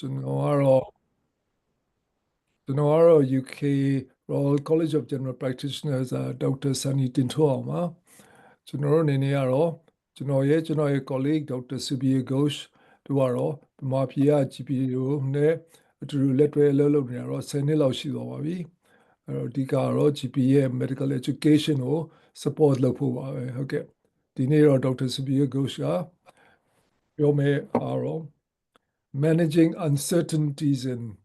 General UK Royal College of General Practitioners Dr. Sunny Tinto ma General Niniaro General colleague Dr. Subir Ghosh Duaro Mapia GPU ne to let way low near Senilo Shidowabi Dicaro GPA medical education or support local okay Dinero Dr. Subir Ghosh Yome Aro managing uncertainties in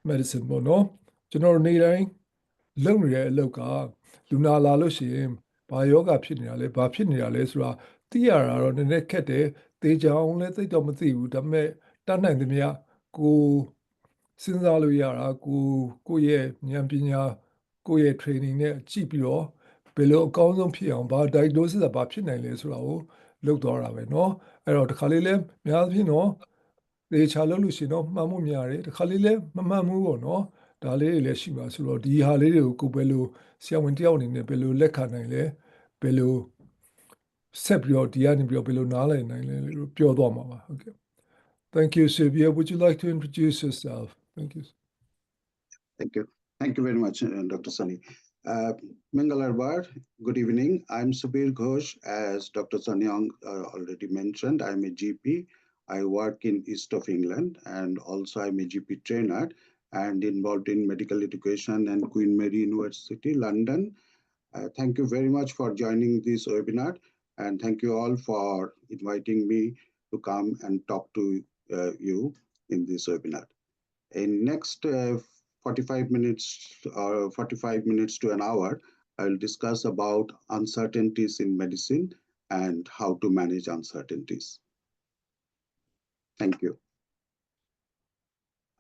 medicine ပေါ့နော်ကျွန်တော်နေတိုင်းလုပ်နေတဲ့အလုပ်ကလူနာလာလို့ရှိရင်ဘာယောဂဖြစ်နေတာလဲဘာဖြစ်နေတာလဲဆိုတာသိရတာတော့နည်းနည်းခက်တယ်သေချာအောင်လည်းသိတော့မသိဘူးဒါပေမဲ့တတ်နိုင်သမျှကိုစဉ်းစားလို့ရတာကိုယ့်ရဲ့ဉာဏ်ပညာကိုယ့်ရဲ့ training နဲ့ကြည့်ပြီးတော့ဘယ်လိုအကောင်းဆုံးဖြစ်အောင်ဘာ diagnosis ကဘာဖြစ်နိုင်လဲဆိုတာကိုလုပ်သွားတာပဲเนาะအဲ့တော့တခါလေးလဲများသဖြင့်တော့သေချာလုပ်လို့ရှိရင်တော့မှန်မှုများတယ်တခါလေးလဲမမှန်ဘူးပေါ့နော်ဒါလေးတွေလည်းရှိပါဆိုတော့ဒီဟာလေးတွေကိုကိုယ်ပဲလို့ဆရာဝန်တယောက်အနေနဲ့ဘယ်လိုလက်ခံနိုင်လဲဘယ်လိုဆက်ပြီးတော့ဒီကနေပြီးတော့ဘယ်လိုနားလည်နိုင်လဲလို့ပြောသွားမှာပါဟုတ်ကဲ့ Thank you Sylvia would you like to introduce yourself Thank you Thank you very much Dr. Sunny Mangalarbar good evening I'm Subir Ghosh as Dr. Sunny already mentioned I'm a GP I work in East of England and also I'm a GP trainer and involved in medical education and Queen Mary University, London. Thank you very much for joining this webinar and thank you all for inviting me to come and talk to you in this webinar. In next 45 minutes or 45 minutes to an hour, I'll discuss about uncertainties in medicine and how to manage uncertainties. Thank you.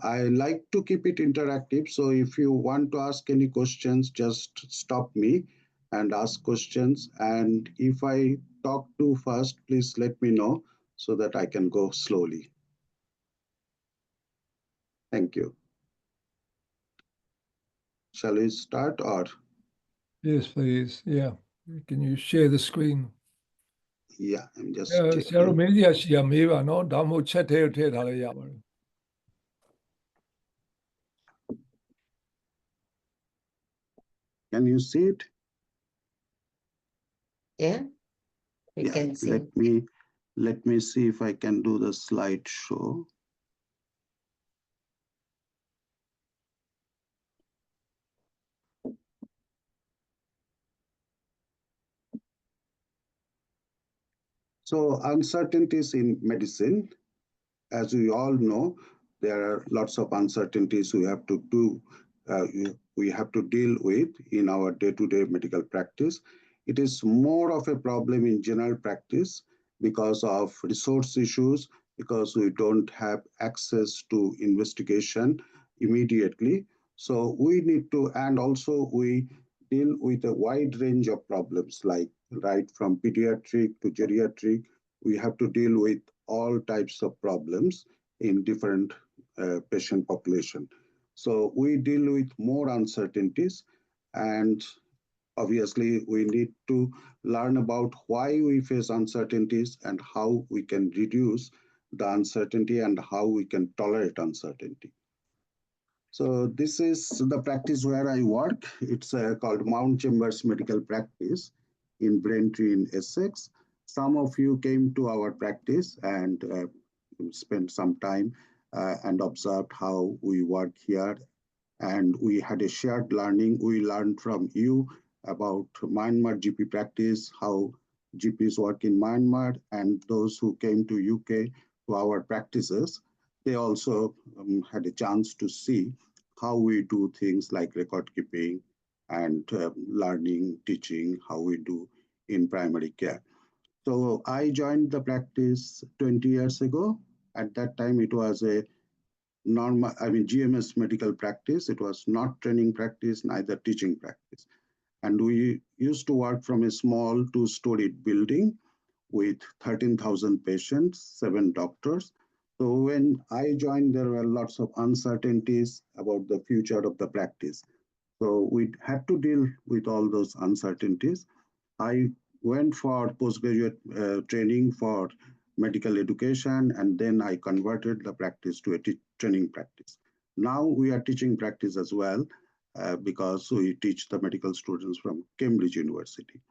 I like to keep it interactive. So if you want to ask any questions, just stop me and ask questions. And if I talk too fast, please let me know so that I can go slowly. Thank you. Shall we start or? Yes, please. Yeah. Can you share the screen? Yeah, I'm just checking. Can you see it? Yeah, we can see. Let me see if I can do the slideshow. So uncertainties in medicine, as we all know, there are lots of uncertainties we have to deal with in our day-to-day medical practice. It is more of a problem in general practice because of resource issues, because we don't have access to investigation immediately. So we need to, and also we deal with a wide range of problems, like right from pediatric to geriatric. We have to deal with all types of problems in different patient population. So we deal with more uncertainties, and obviously we need to learn about why we face uncertainties and how we can reduce the uncertainty and how we can tolerate uncertainty. So this is the practice where I work. It's called Mount Chambers Medical Practice in Braintree in Essex. Some of you came to our practice and spent some time and observed how we work here. And we had a shared learning. We learned from you about Myanmar GP practice, how GPs work in Myanmar, and those who came to UK to our practices, they also had a chance to see how we do things like record keeping and learning, teaching, how we do in primary care. So I joined the practice 20 years ago. At that time, it was a GMS medical practice. It was not training practice, neither teaching practice. And we used to work from a small 2-storied building with 13,000 patients, 7 doctors. So when I joined, there were lots of uncertainties about the future of the practice. So we had to deal with all those uncertainties. I went for postgraduate training for medical education, and then I converted the practice to a training practice. Now we are teaching practice as well because we teach the medical students from Cambridge University.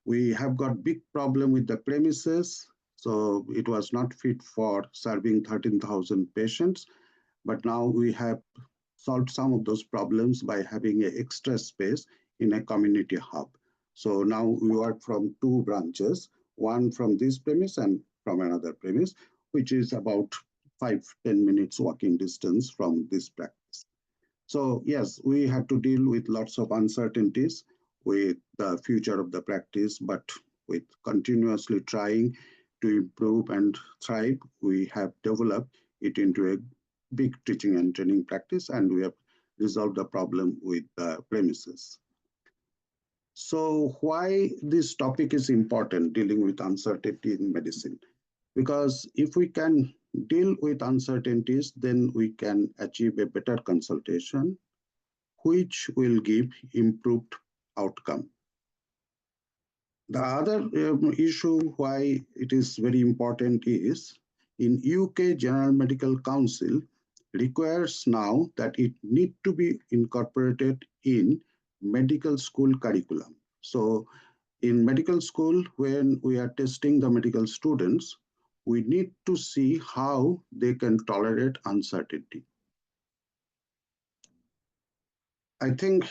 We have got big problem with the premises, so it was not fit for serving 13,000 patients. But now we have solved some of those problems by having an extra space in a community hub. So now we work from two branches, one from this premise and from another premise, which is about 5-10 minutes walking distance from this practice. So yes, we have to deal with lots of uncertainties with the future of the practice, but with continuously trying to improve and thrive, we have developed it into a big teaching and training practice, and we have resolved the problem with the premises. So why this topic is important, dealing with uncertainty in medicine? Because if we can deal with uncertainties, then we can achieve a better consultation, which will give improved outcome. The other issue why it is very important is in UK General Medical Council requires now that it need to be incorporated in medical school curriculum. So in medical school, when we are testing the medical students, we need to see how they can tolerate uncertainty. I think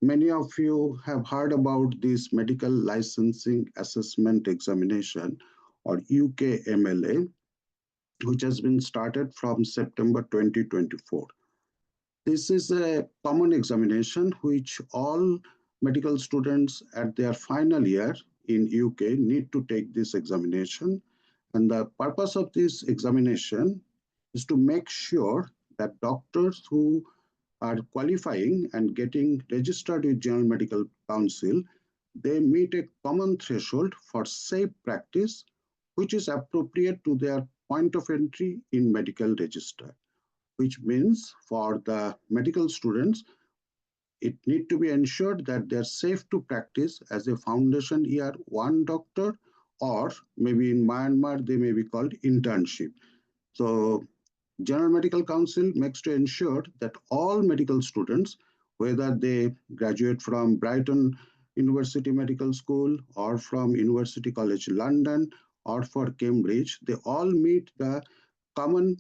many of you have heard about this medical licensing assessment examination or UKMLA, which has been started from September 2024. This is a common examination which all medical students at their final year in UK need to take this examination. And the purpose of this examination is to make sure that doctors who are qualifying and getting registered with General Medical Council, they meet a common threshold for safe practice, which is appropriate to their point of entry in medical register, which means for the medical students, it need to be ensured that they're safe to practice as a foundation year one doctor, or maybe in Myanmar, they may be called internship. So General Medical Council makes to ensure that all medical students, whether they graduate from Brighton University Medical School or from University College London or for Cambridge, they all meet the common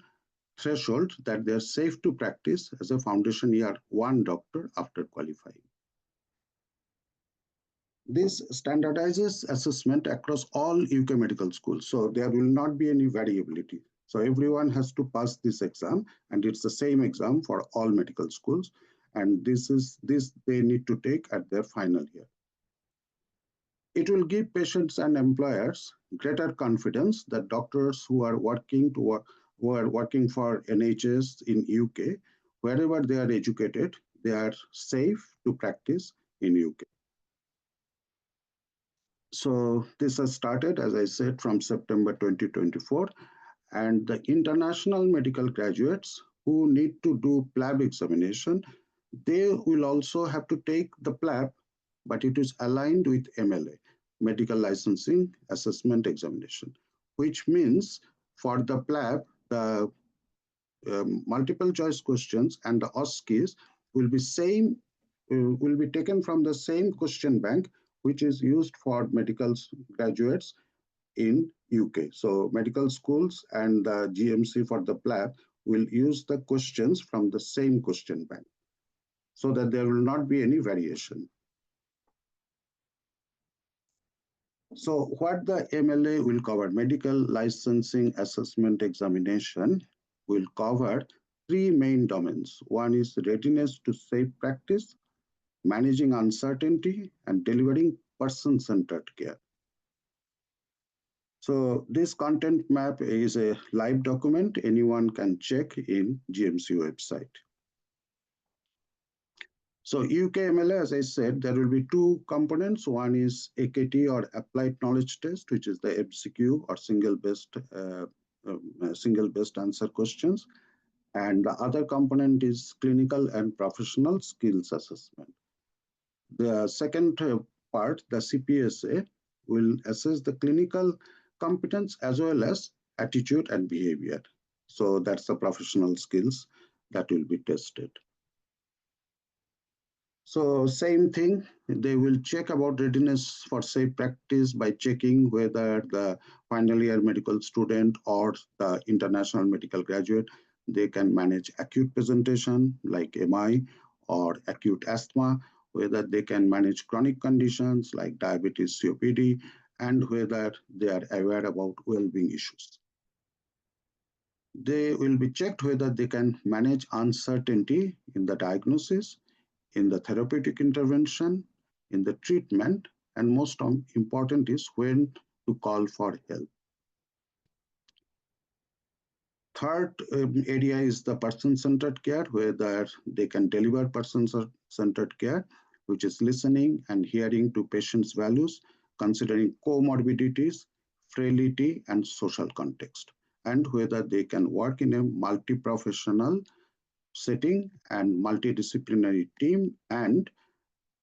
threshold that they are safe to practice as a foundation year one doctor after qualifying. This standardizes assessment across all UK medical schools, so there will not be any variability. So everyone has to pass this exam, and it's the same exam for all medical schools, and this they need to take at their final year. It will give patients and employers greater confidence that doctors who are working for NHS in UK, wherever they are educated, they are safe to practice in UK. So this has started, as I said, from September 2024, and the international medical graduates who need to do PLAB examination, they will also have to take the PLAB, but it is aligned with MLA, Medical Licensing Assessment Examination, which means for the PLAB, the multiple choice questions and the OSCEs will be taken from the same question bank, which is used for medical graduates in UK. So medical schools and the GMC for the PLAB will use the questions from the same question bank so that there will not be any variation. So what the MLA will cover, Medical Licensing Assessment Examination, will cover three main domains. One is readiness to safe practice, managing uncertainty, and delivering person-centered care. So this content map is a live document anyone can check in GMC website. So UKMLA, as I said, there will be two components. One is AKT or Applied Knowledge Test, which is the MCQ or single-based answer questions. And the other component is clinical and professional skills assessment. The second part, the CPSA, will assess the clinical competence as well as attitude, and behavior. So that's the professional skills that will be tested. So same thing, they will check about readiness for safe practice by checking whether the final year medical student or the international medical graduate, they can manage acute presentation like MI or acute asthma, whether they can manage chronic conditions like diabetes, COPD, and whether they are aware about well-being issues. They will be checked whether they can manage uncertainty in the diagnosis, in the therapeutic intervention, in the treatment, and most important is when to call for help. Third area is the person-centered care, where they can deliver person-centered care, which is listening and hearing to patients' values, considering comorbidities, frailty, and social context, and whether they can work in a multi-professional setting and multidisciplinary team, and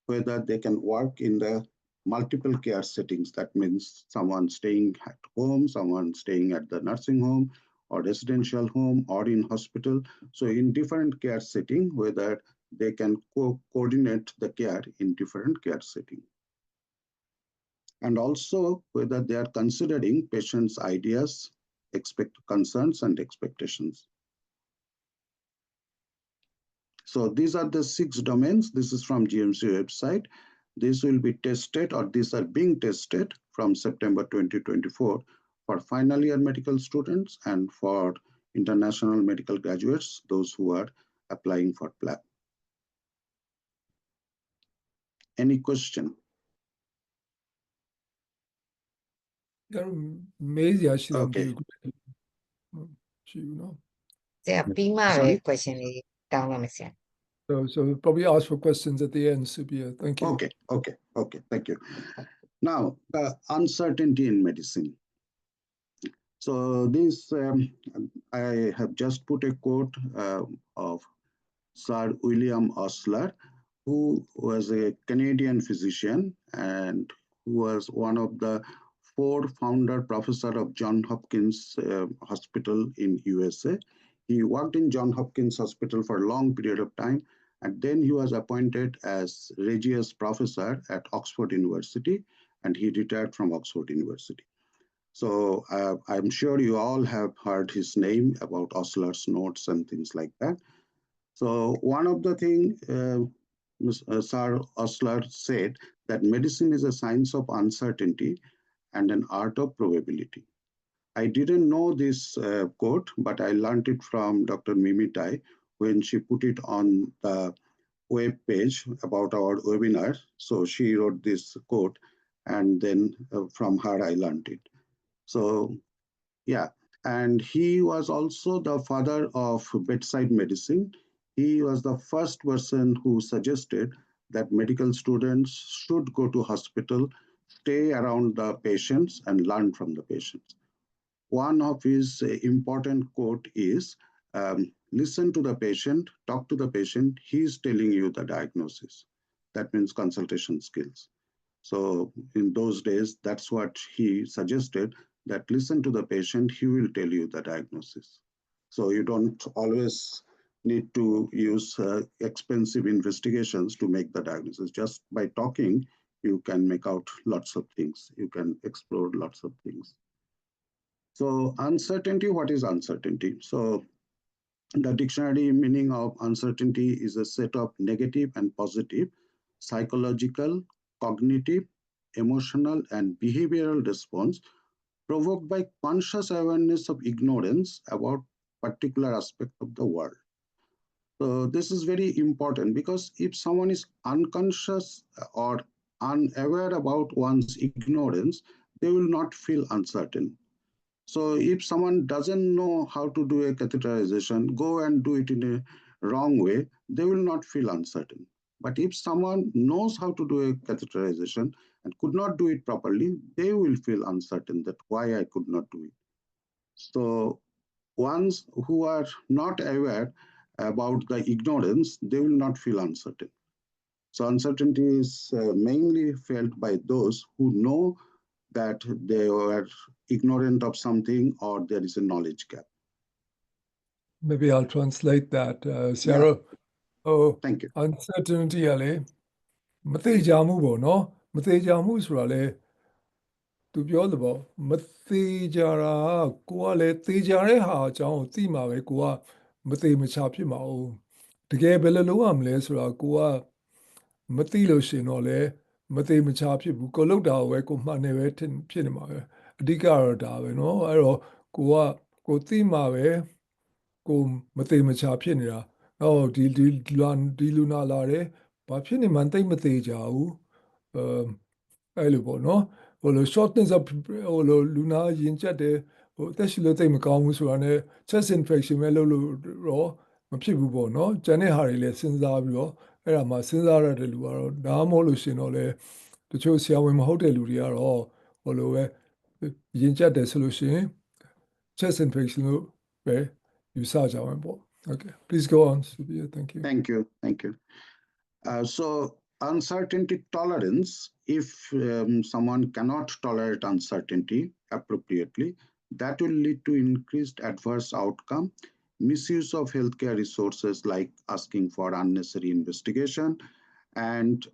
whether they can work in the multiple care settings. That means someone staying at home, someone staying at the nursing home or residential home or in hospital. So in different care setting, whether they can coordinate the care in different care setting. And also whether they are considering patients' ideas, concerns and expectations. So these are the 6 domains. This is from GMC website. This will be tested, or these are being tested from September 2024 for final year medical students and for international medical graduates, those who are applying for PLAB. Any question? You're amazing, actually. Okay. You know. ဆရာပြီးမှပဲ Sorry? question လေးတောင်းပါမယ်ဆရာ So we'll probably ask for questions at the end, Subia. Thank you. Okay. Thank you. Now, the uncertainty in medicine. So this, I have just put a quote of Sir William Osler, who was a Canadian physician and who was one of the 4 founder professor of John Hopkins Hospital in USA. He worked in John Hopkins Hospital for a long period of time, and then he was appointed as Regius Professor at Oxford University, and he retired from Oxford University. So I'm sure you all have heard his name about Osler's notes and things like that. So one of the things Sir Osler said that medicine is a science of uncertainty and an art of probability. I didn't know this quote, but I learned it from Dr. Mimi Tai when she put it on the web page about our webinar. So she wrote this quote, and then from her I learned it. So yeah, and he was also the father of bedside medicine. He was the first person who suggested that medical students should go to hospital, stay around the patients and learn from the patients. One of his important quote is, listen to the patient, talk to the patient, he's telling you the diagnosis. That means consultation skills. So in those days, that's what he suggested, that listen to the patient, he will tell you the diagnosis. So you don't always need to use expensive investigations to make the diagnosis. Just by talking, you can make out lots of things. You can explore lots of things. So uncertainty, what is uncertainty? So the dictionary meaning of uncertainty is a set of negative and positive, psychological, cognitive, emotional, and behavioral response provoked by conscious awareness of ignorance about particular aspect of the world. So this is very important, because if someone is unconscious or unaware about one's ignorance, they will not feel uncertain. So if someone doesn't know how to do a catheterization, go and do it in a wrong way, they will not feel uncertain. But if someone knows how to do a catheterization and could not do it properly, they will feel uncertain that why I could not do it. So ones who are not aware about the ignorance, they will not feel uncertain. So uncertainty is mainly felt by those who know that they were ignorant of something or there is a knowledge gap. Maybe I'll translate that. Yeah, Sarah, oh, thank you. uncertainty ကလေမသေးကြမှုပေါ့နော်မသေးကြမှုဆိုတာလေသူပြောလို့ပေါ့မသေးကြတာကိုကလည်းသေကြတဲ့ဟာအကြောင်းကိုသိမှာပဲကိုကမသေးမချဖြစ်မှာ哦တကယ်ဘယ်လိုလုပ်ရမလဲဆိုတာကိုကမသိလို့ရှင်တော့လေမသေးမချဖြစ်ဘူးကိုလောက်တာကိုပဲကိုမှန်နေပဲဖြစ်နေမှာပဲအဓိကတော့ဒါပဲเนาะအဲ့တော့ကိုကကိုသိမှာပဲကိုမသေးမချဖြစ်နေတာဟောဒီလူနာလာတယ်ဘာဖြစ်နေမှန်းသိမသေးကြဘူးအဲ့လိုပေါ့နော်ဟိုလို shortness of ဟိုလိုလူနာရင်ကျက်တယ်ဟိုအသက်ရှူလို့သိမကောင်းဘူးဆိုတာနဲ့ chest infection ပဲလို့တော့မဖြစ်ဘူးပေါ့နော်ကျန်တဲ့ဟာတွေလည်းစဉ်းစားပြီးတော့အဲ့ဒါမှစဉ်းစားရတဲ့လူကတော့ဒါမှမဟုတ်လို့ရှင်တော့လေတချို့ဆရာဝန်မဟုတ်တဲ့လူတွေကတော့ဟိုလိုပဲရင်ကျက်တယ်ဆိုလို့ရှိရင် chest infection လို့ပဲယူဆကြမှာပေါ့ okay please go on Subir thank you Thank you. Thank you. So uncertainty tolerance, if someone cannot tolerate uncertainty appropriately, that will lead to increased adverse outcome, misuse of healthcare resources like asking for unnecessary investigation, and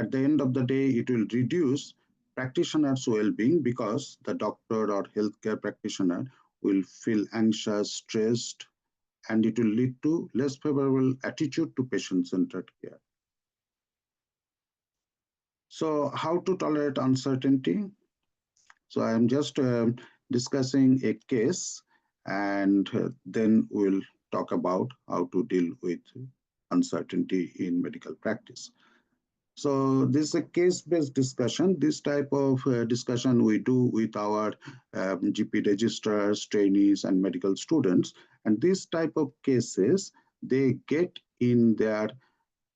at the end of the day, it will reduce practitioners' well-being because the doctor or healthcare practitioner will feel anxious, stressed, and it will lead to less favorable attitude to patient-centered care. So how to tolerate uncertainty? So I am just discussing a case and then we'll talk about how to deal with uncertainty in medical practice. So this is a case-based discussion. This type of discussion we do with our GP registrars, trainees, and medical students. And this type of cases, they get in their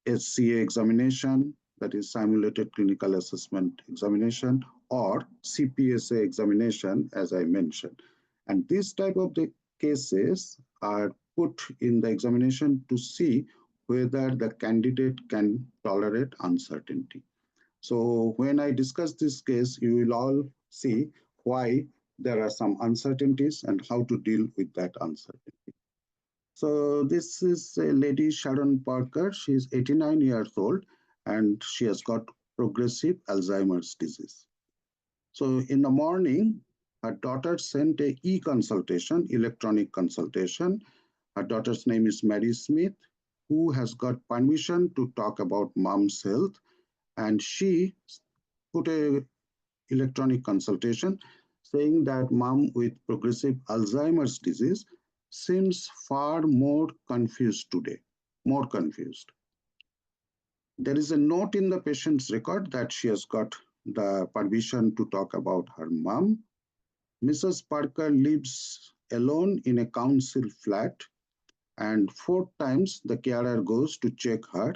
SCA examination, that is simulated clinical assessment examination, or CPSA examination, as I mentioned. And this type of the cases are put in the examination to see whether the candidate can tolerate uncertainty. So when I discuss this case, you will all see why there are some uncertainties and how to deal with that uncertainty. So this is a lady, Sharon Parker. She's 89 years old and she has got progressive Alzheimer's disease. So in the morning, her daughter sent a e-consultation, electronic consultation. Her daughter's name is Mary Smith, who has got permission to talk about mom's health. And she put a electronic consultation saying that mom with progressive Alzheimer's disease seems far more confused today, more confused. There is a note in the patient's record that she has got the permission to talk about her mom. Mrs. Parker lives alone in a council flat, and 4 times the carer goes to check her.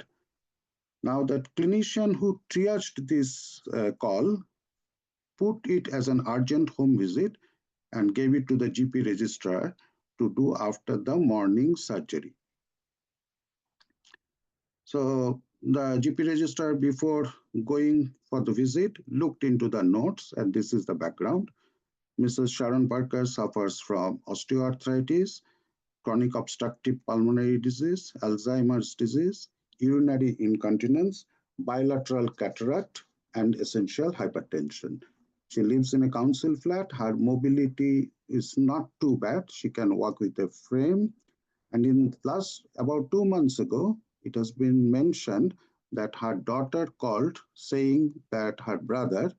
Now, the clinician who triaged this call put it as an urgent home visit and gave it to the GP registrar to do after the morning surgery. So the GP registrar, before going for the visit, looked into the notes, and this is the background. Mrs. Sharon Parker suffers from osteoarthritis, chronic obstructive pulmonary disease, Alzheimer's disease, urinary incontinence, bilateral cataract, and essential hypertension. She lives in a council flat. Her mobility is not too bad. She can walk with a frame. And in last about 2 months ago, it has been mentioned that her daughter called saying that her brother,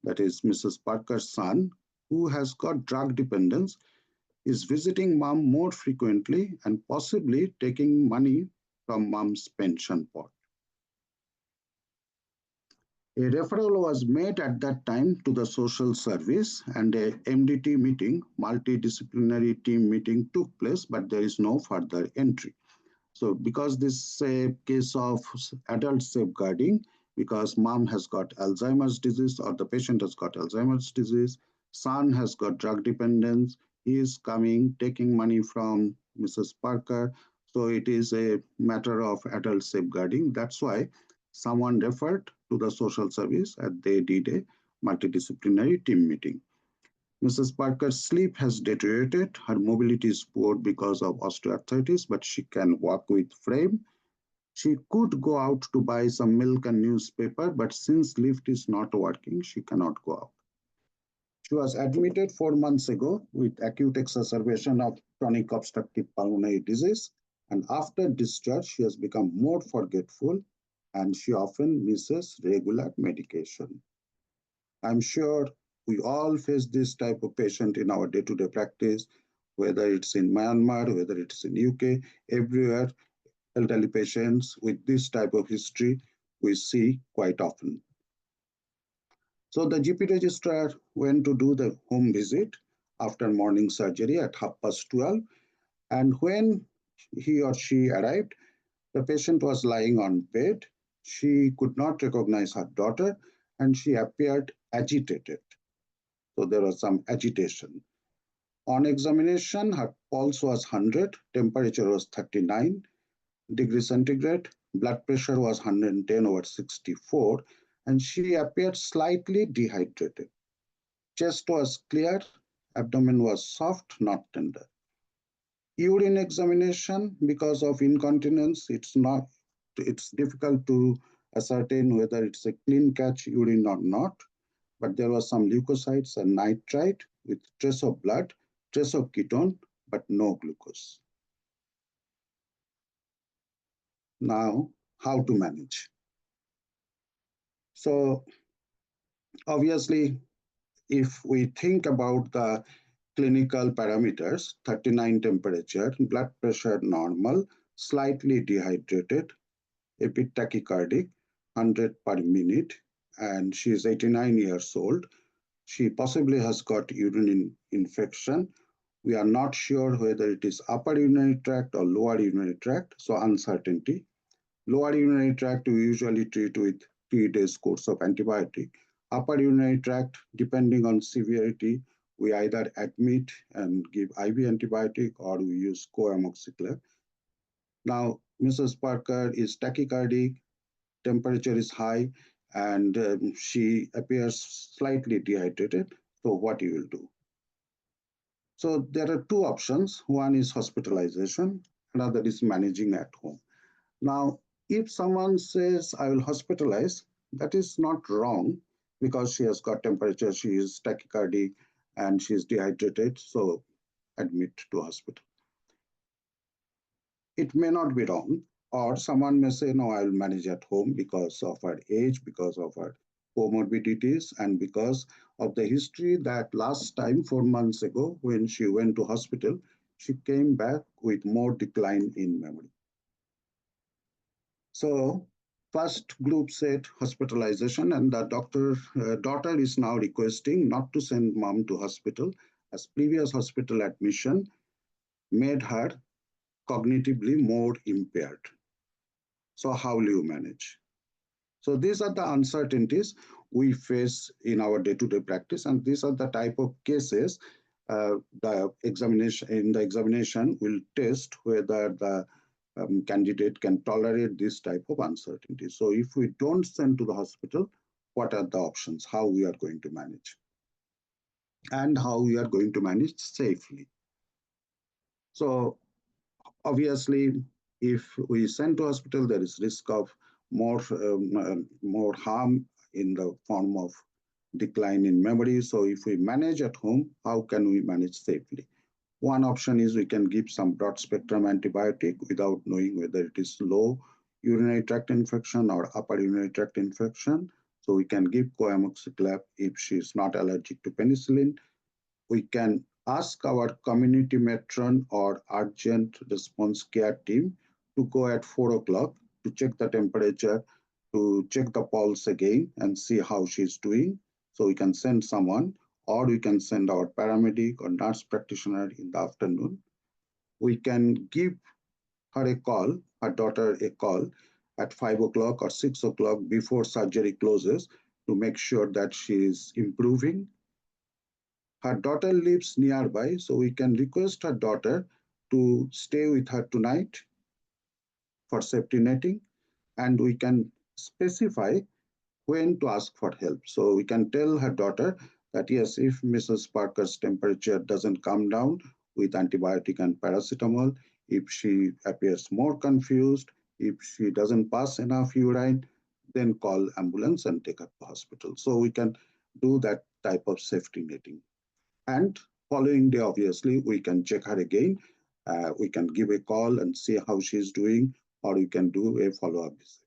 that is Mrs. Parker's son, who has got drug dependence, is visiting mom more frequently and possibly taking money from mom's pension pot. A referral was made at that time to the social service and a MDT meeting, multidisciplinary team meeting took place, but there is no further entry. So because this is a case of adult safeguarding, because mom has got Alzheimer's disease or the patient has got Alzheimer's disease, son has got drug dependence, he is coming, taking money from Mrs. Parker. So it is a matter of adult safeguarding. That's why someone referred to the social service and they did a multidisciplinary team meeting. Mrs. Parker's sleep has deteriorated. Her mobility is poor because of osteoarthritis, but she can walk with frame. She could go out to buy some milk and newspaper, but since lift is not working, she cannot go out. She was admitted 4 months ago with acute exacerbation of chronic obstructive pulmonary disease. And after discharge, she has become more forgetful and she often misses regular medication. I'm sure we all face this type of patient in our day-to-day practice, whether it's in Myanmar, whether it's in UK, everywhere, elderly patients with this type of history we see quite often. So the GP registrar went to do the home visit after morning surgery at 12:30. And when he or she arrived, the patient was lying on bed. She could not recognize her daughter and she appeared agitated. So there was some agitation. On examination, her pulse was 100, temperature was 39 degrees centigrade, blood pressure was 110/64, and she appeared slightly dehydrated. Chest was clear, abdomen was soft, not tender. Urine examination, because of incontinence, it's difficult to ascertain whether it's a clean catch urine or not, but there was some leukocytes and nitrite with trace of blood, trace of ketone, but no glucose. Now, how to manage? So obviously, if we think about the clinical parameters, 39 temperature, blood pressure normal, slightly dehydrated, a bit tachycardic, 100 per minute, and she is 89 years old. She possibly has got urinary infection. We are not sure whether it is upper urinary tract or lower urinary tract, so uncertainty. Lower urinary tract we usually treat with 3 days course of antibiotic. Upper urinary tract, depending on severity, we either admit and give IV antibiotic or we use co-amoxicillin. Now, Mrs. Parker is tachycardic, temperature is high, and she appears slightly dehydrated. So what you will do? So there are two options. One is hospitalization, another is managing at home. Now, if someone says, I will hospitalize, that is not wrong because she has got temperature, she is tachycardic, and she is dehydrated, so admit to hospital. It may not be wrong, or someone may say, no, I will manage at home because of her age, because of her comorbidities, and because of the history that last time, 4 months ago, when she went to hospital, she came back with more decline in memory. So first group said hospitalization, and the daughter is now requesting not to send mom to hospital as previous hospital admission made her cognitively more impaired. So how will you manage? So these are the uncertainties we face in our day-to-day practice, and these are the type of cases the examination will test whether the candidate can tolerate this type of uncertainty. So if we don't send to the hospital, what are the options? How we are going to manage? And how we are going to manage safely. So obviously, if we send to hospital, there is risk of more harm in the form of decline in memory. So if we manage at home, how can we manage safely? One option is we can give some broad spectrum antibiotic without knowing whether it is low urinary tract infection or upper urinary tract infection. So we can give coamoxicillin if she is not allergic to penicillin. We can ask our community matron or urgent response care team to go at 4 o'clock to check the temperature, to check the pulse again and see how she's doing. So we can send someone, or we can send our paramedic or nurse practitioner in the afternoon. We can give her a call, her daughter a call at 5 o'clock or 6 o'clock before surgery closes to make sure that she is improving. Her daughter lives nearby, so we can request her daughter to stay with her tonight for safety netting, and we can specify when to ask for help. So we can tell her daughter that yes, if Mrs. Parker's temperature doesn't come down with antibiotic and paracetamol, if she appears more confused, if she doesn't pass enough urine, then call ambulance and take her to hospital. So we can do that type of safety netting. And following day, obviously, we can check her again. We can give a call and see how she's doing, or we can do a follow-up visit.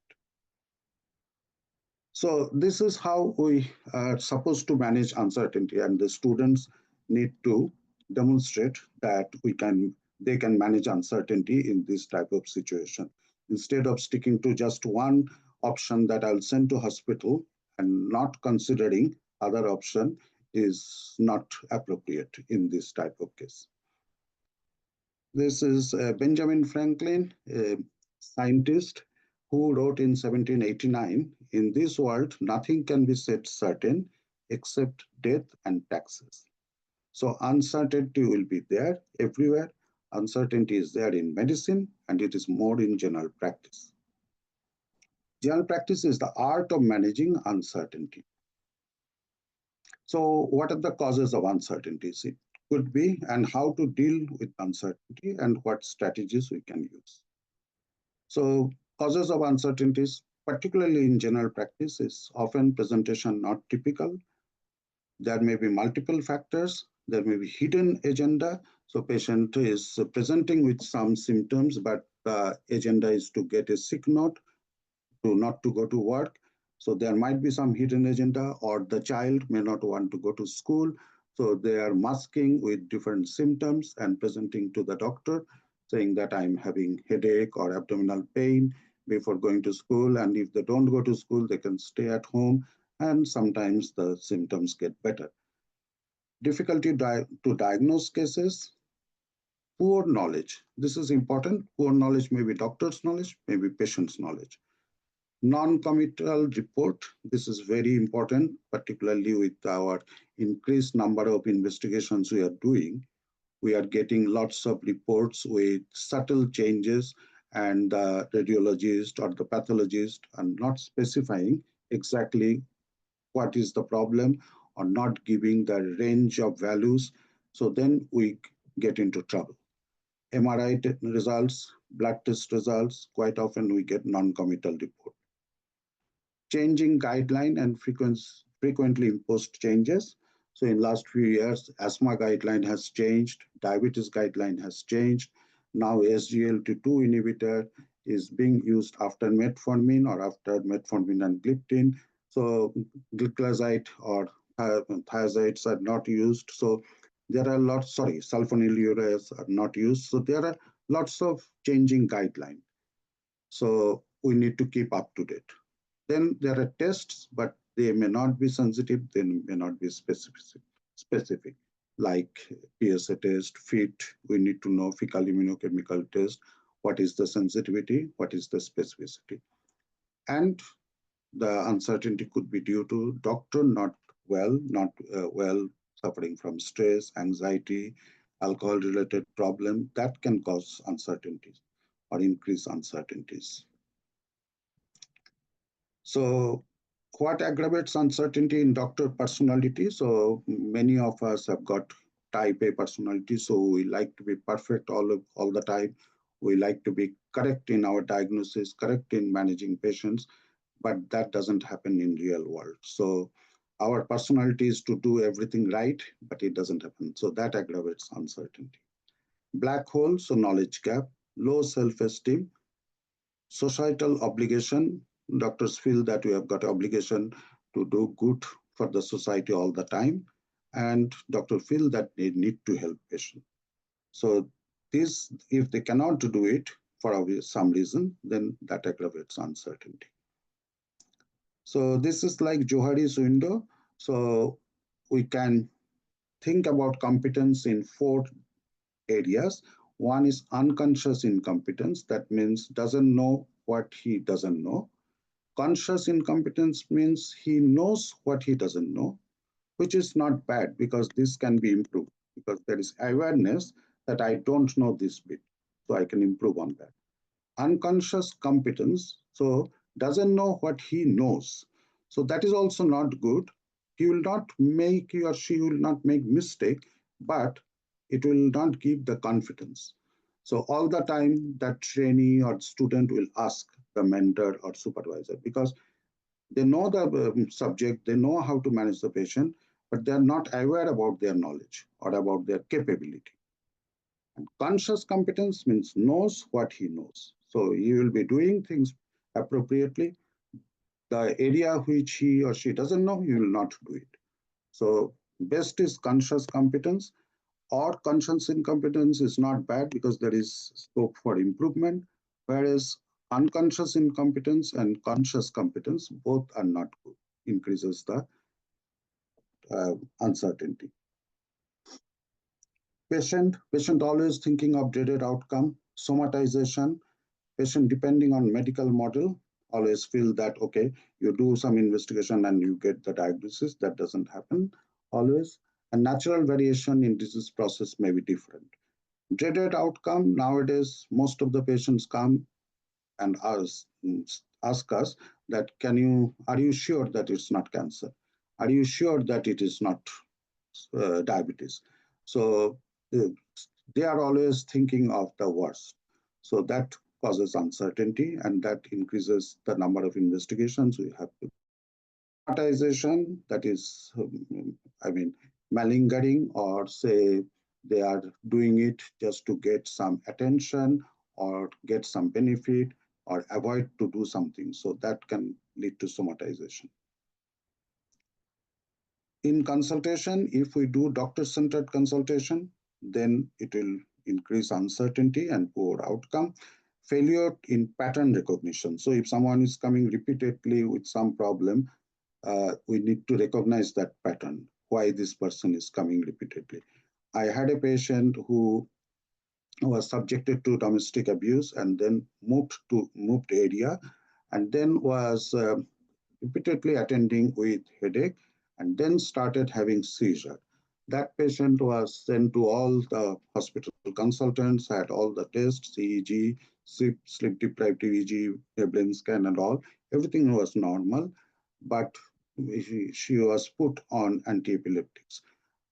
So this is how we are supposed to manage uncertainty, and the students need to demonstrate that they can manage uncertainty in this type of situation. Instead of sticking to just one option that I'll send to hospital and not considering other option is not appropriate in this type of case. This is Benjamin Franklin, a scientist who wrote in 1789, "In this world, nothing can be said certain except death and taxes." So uncertainty will be there everywhere. Uncertainty is there in medicine, and it is more in general practice. General practice is the art of managing uncertainty. So what are the causes of uncertainties? It could be, and how to deal with uncertainty and what strategies we can use. So causes of uncertainties, particularly in general practice, is often presentation not typical. There may be multiple factors. There may be hidden agenda. So patient is presenting with some symptoms, but the agenda is to get a sick note, to not to go to work. So there might be some hidden agenda, or the child may not want to go to school. So they are masking with different symptoms and presenting to the doctor, saying that I'm having headache or abdominal pain before going to school. And if they don't go to school, they can stay at home. And sometimes the symptoms get better. Difficulty to diagnose cases, poor knowledge. This is important. Poor knowledge may be doctor's knowledge, maybe patient's knowledge. Non-committal report. This is very important, particularly with our increased number of investigations we are doing. We are getting lots of reports with subtle changes, and the radiologist or the pathologist are not specifying exactly what is the problem or not giving the range of values. So then we get into trouble. MRI results, blood test results, quite often we get non-committal report. Changing guideline and frequently imposed changes. So in last few years, asthma guideline has changed, diabetes guideline has changed. Now SGLT2 inhibitor is being used after metformin or after metformin and gliptin. So gliclazide or thiazides are not used. So there are lots, sulfonylureas are not used. So there are lots of changing guideline. So we need to keep up to date. Then there are tests, but they may not be sensitive, they may not be specific, like PSA test, FIT, we need to know fecal immunochemical test, what is the sensitivity, what is the specificity. And the uncertainty could be due to doctor not well, suffering from stress, anxiety, alcohol-related problem, that can cause uncertainties or increase uncertainties. So what aggravates uncertainty in doctor personality? So many of us have got type A personality, so we like to be perfect all the time. We like to be correct in our diagnosis, correct in managing patients, but that doesn't happen in real world. So our personality is to do everything right, but it doesn't happen. So that aggravates uncertainty. Black hole, so knowledge gap, low self-esteem, societal obligation. Doctors feel that we have got obligation to do good for the society all the time, and doctors feel that they need to help patient. So this, if they cannot do it for some reason, then that aggravates uncertainty. So this is like Johari's window. So we can think about competence in 4 areas. One is unconscious incompetence. That means doesn't know what he doesn't know. Conscious incompetence means he knows what he doesn't know, which is not bad because this can be improved because there is awareness that I don't know this bit, so I can improve on that. Unconscious competence, so doesn't know what he knows. So that is also not good. He or she will not make mistake, but it will not give the confidence. So all the time that trainee or student will ask the mentor or supervisor, because they know the subject, they know how to manage the patient, but they are not aware about their knowledge or about their capability. And conscious competence means knows what he knows. So he will be doing things appropriately. The area which he or she doesn't know, he will not do it. So best is conscious competence, or conscious incompetence is not bad because there is scope for improvement, whereas unconscious incompetence and conscious competence both are not good, increases the uncertainty. Patient always thinking of dreaded outcome, somatization. Patient depending on medical model always feel that okay, you do some investigation and you get the diagnosis. That doesn't happen always. And natural variation in disease process may be different. Dreaded outcome, nowadays most of the patients come and ask us that are you sure that it's not cancer? Are you sure that it is not diabetes? So uh, they are always thinking of the worst. So that causes uncertainty and that increases the number of investigations we have to. Somatization, that is, I mean, malingering, or say they are doing it just to get some attention or get some benefit or avoid to do something. So that can lead to somatization. In consultation, if we do doctor-centered consultation, then it will increase uncertainty and poor outcome. Failure in pattern recognition. So if someone is coming repeatedly with some problem, we need to recognize that pattern, why this person is coming repeatedly. I had a patient who was subjected to domestic abuse and then moved area, and then was repeatedly attending with headache, and then started having seizure. That patient was sent to all the hospital consultants, had all the tests, EEG, sleep deprived EEG, brain scan, and all. Everything was normal, but she was put on anti-epileptics.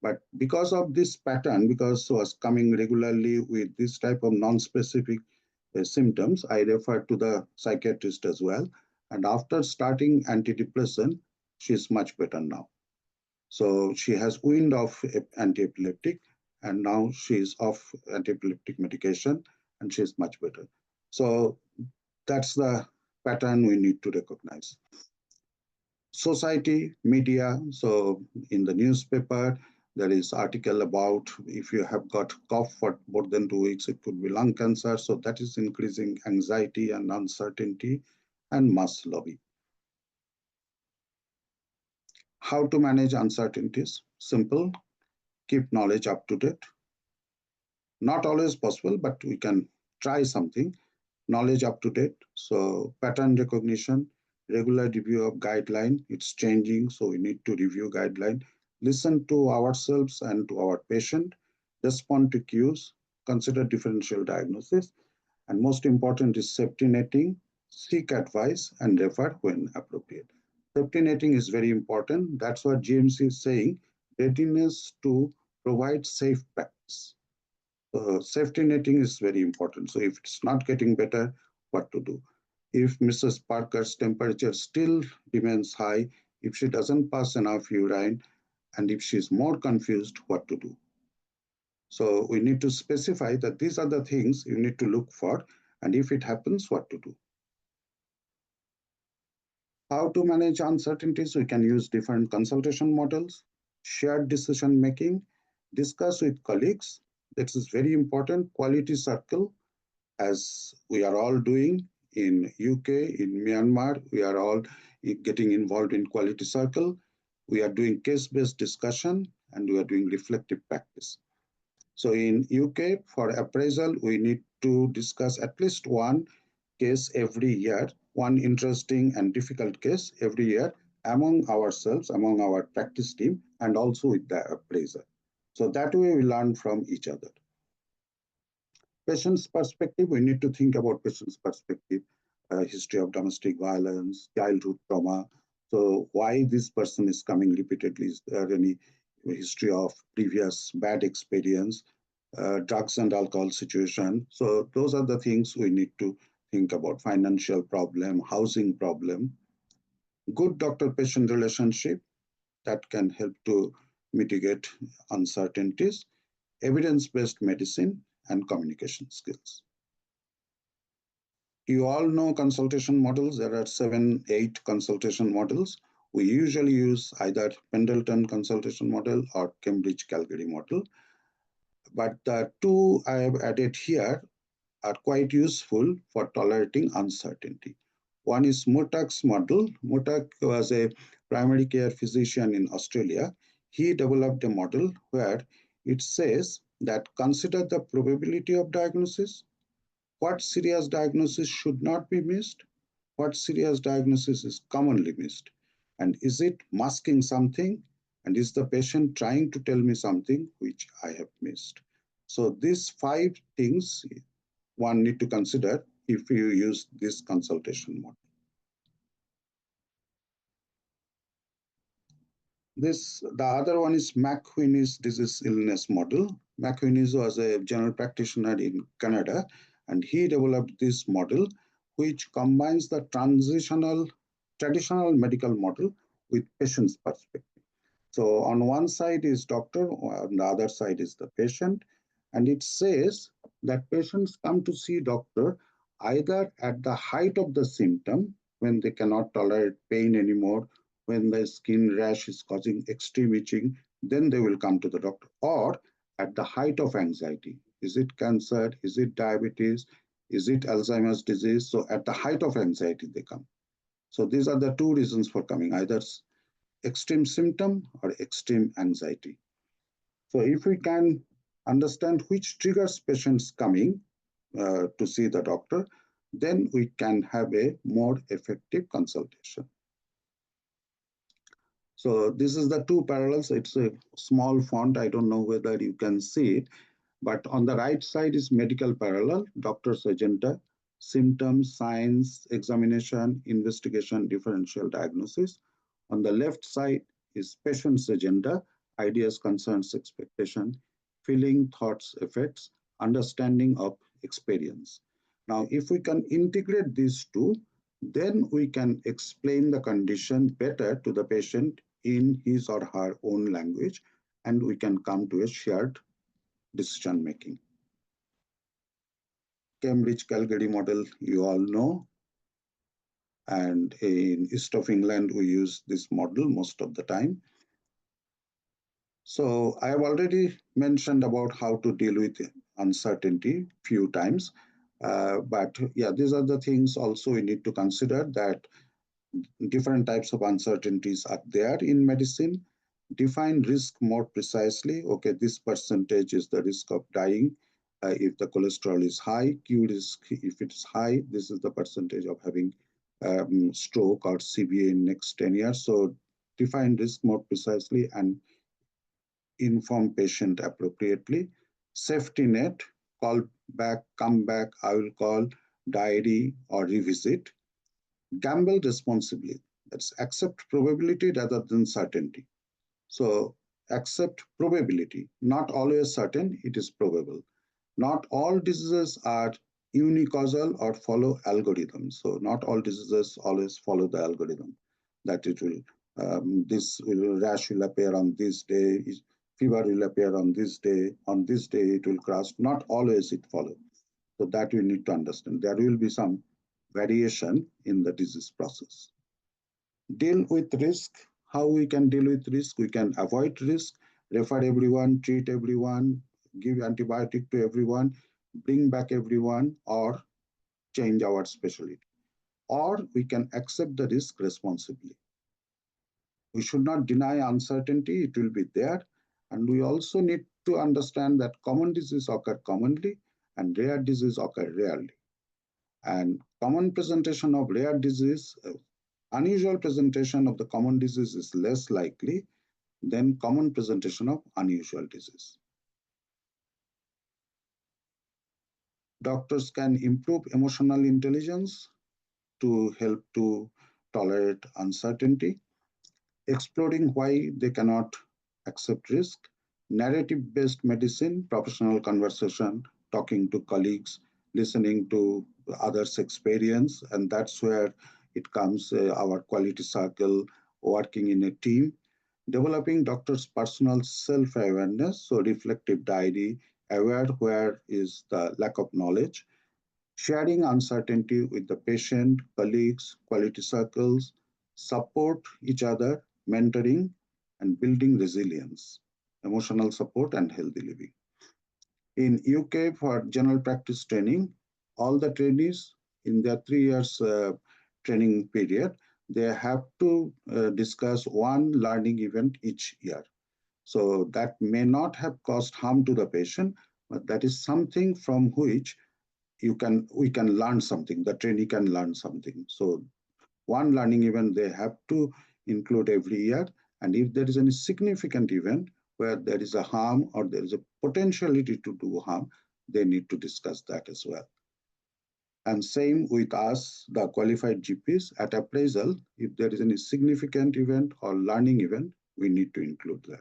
But because of this pattern, because was coming regularly with this type of non-specific symptoms, I referred to the psychiatrist as well. And after starting antidepressant, she's much better now. So she has weaned off anti-epileptic, and now she's off anti-epileptic medication, and she's much better. So that's the pattern we need to recognize. Society, media. So in the newspaper, there is article about if you have got cough for more than 2 weeks, it could be lung cancer. So that is increasing anxiety and uncertainty and mass lobby. How to manage uncertainties? Simple, keep knowledge up to date. Not always possible, but we can try something. Knowledge up to date. So pattern recognition, regular review of guideline. It's changing, so we need to review guideline. Listen to ourselves and to our patient. Respond to cues. Consider differential diagnosis. And most important is safety netting. Seek advice and refer when appropriate. Safety netting is very important. That's what GMC is saying. Readiness to provide safe practice. Safety netting is very important. So if it's not getting better, what to do? If Mrs. Parker's temperature still remains high, if she doesn't pass enough urine, and if she's more confused, what to do? So we need to specify that these are the things you need to look for, and if it happens, what to do? How to manage uncertainties? We can use different consultation models, shared decision making, discuss with colleagues. This is very important. Quality circle, as we are all doing in UK, in Myanmar, we are all getting involved in quality circle. We are doing case-based discussion and we are doing reflective practice. So in UK, for appraisal, we need to discuss at least one case every year, one interesting and difficult case every year among ourselves, among our practice team, and also with the appraiser. So that way we learn from each other. Patient's perspective, we need to think about patient's perspective, history of domestic violence, childhood trauma. So why this person is coming repeatedly? Is there any history of previous bad experience, drugs and alcohol situation? So those are the things we need to think about: financial problem, housing problem, good doctor-patient relationship that can help to mitigate uncertainties, evidence-based medicine, and communication skills. You all know consultation models. There are 7, 8 consultation models. We usually use either Pendleton consultation model or Cambridge Calgary model. But the two I have added here are quite useful for tolerating uncertainty. One is Murtag's model. Murtagh was a primary care physician in Australia. He developed a model where it says that consider the probability of diagnosis, what serious diagnosis should not be missed, what serious diagnosis is commonly missed, and is it masking something, and is the patient trying to tell me something which I have missed. So these 5 things one need to consider if you use this consultation model. The other one is McWhinney's disease illness model. McWhinney was a general practitioner in Canada, and he developed this model, which combines the traditional medical model with patient's perspective. So on one side is doctor, on the other side is the patient, and it says that patients come to see doctor either at the height of the symptom, when they cannot tolerate pain anymore, when the skin rash is causing extreme itching, then they will come to the doctor, or at the height of anxiety. Is it cancer? Is it diabetes? Is it Alzheimer's disease? So at the height of anxiety, they come. So these are the two reasons for coming, either extreme symptom or extreme anxiety. So if we can understand which triggers patients coming to see the doctor, then we can have a more effective consultation. So this is the two parallels. It's a small font. I don't know whether you can see it, but on the right side is medical parallel, doctor's agenda, symptoms, signs, examination, investigation, differential diagnosis. On the left side is patient's agenda, ideas, concerns, expectation, feeling, thoughts, effects, understanding of experience. Now, if we can integrate these two, then we can explain the condition better to the patient in his or her own language, and we can come to a shared decision making. Cambridge Calgary model, you all know, and in east of England, we use this model most of the time. So I have already mentioned about how to deal with uncertainty few times. But yeah, these are the things also we need to consider, that different types of uncertainties are there in medicine. Define risk more precisely. Okay, this percentage is the risk of dying if the cholesterol is high. Q risk, if it's high, this is the percentage of having stroke or CVA in next 10 years. So define risk more precisely and inform patient appropriately. Safety net, call back, come back, I will call, diary, or revisit. Gamble responsibly. That's accept probability rather than certainty. So accept probability, not always certain, it is probable. Not all diseases are unicausal or follow algorithms. So not all diseases always follow the algorithm that it will, rash will appear on this day, fever will appear on this day it will cross. Not always it follows. So that we need to understand. There will be some variation in the disease process. Deal with risk. How we can deal with risk? We can avoid risk, refer everyone, treat everyone, give antibiotic to everyone, bring back everyone, or change our specialty. Or we can accept the risk responsibly. We should not deny uncertainty, it will be there. And we also need to understand that common diseases occur commonly and rare diseases occur rarely. And common presentation of rare disease, unusual presentation of the common disease is less likely than common presentation of unusual disease. Doctors can improve emotional intelligence to help to tolerate uncertainty, exploring why they cannot accept risk, narrative based medicine, professional conversation, talking to colleagues, listening to others' experience, and that's where it comes our quality circle, working in a team, developing doctor's personal self awareness, so reflective diary, aware where is the lack of knowledge, sharing uncertainty with the patient, colleagues, quality circles, support each other, mentoring, and building resilience, emotional support, and healthy living. In UK, for general practice training, all the trainees in their 3 years training period, they have to discuss one learning event each year. So that may not have caused harm to the patient, but that is something from which we can learn something, the trainee can learn something. So one learning event they have to include every year, and if there is any significant event where there is a harm or there is a potentiality to do harm, they need to discuss that as well. And same with us, the qualified GPs, at appraisal, if there is any significant event or learning event, we need to include that.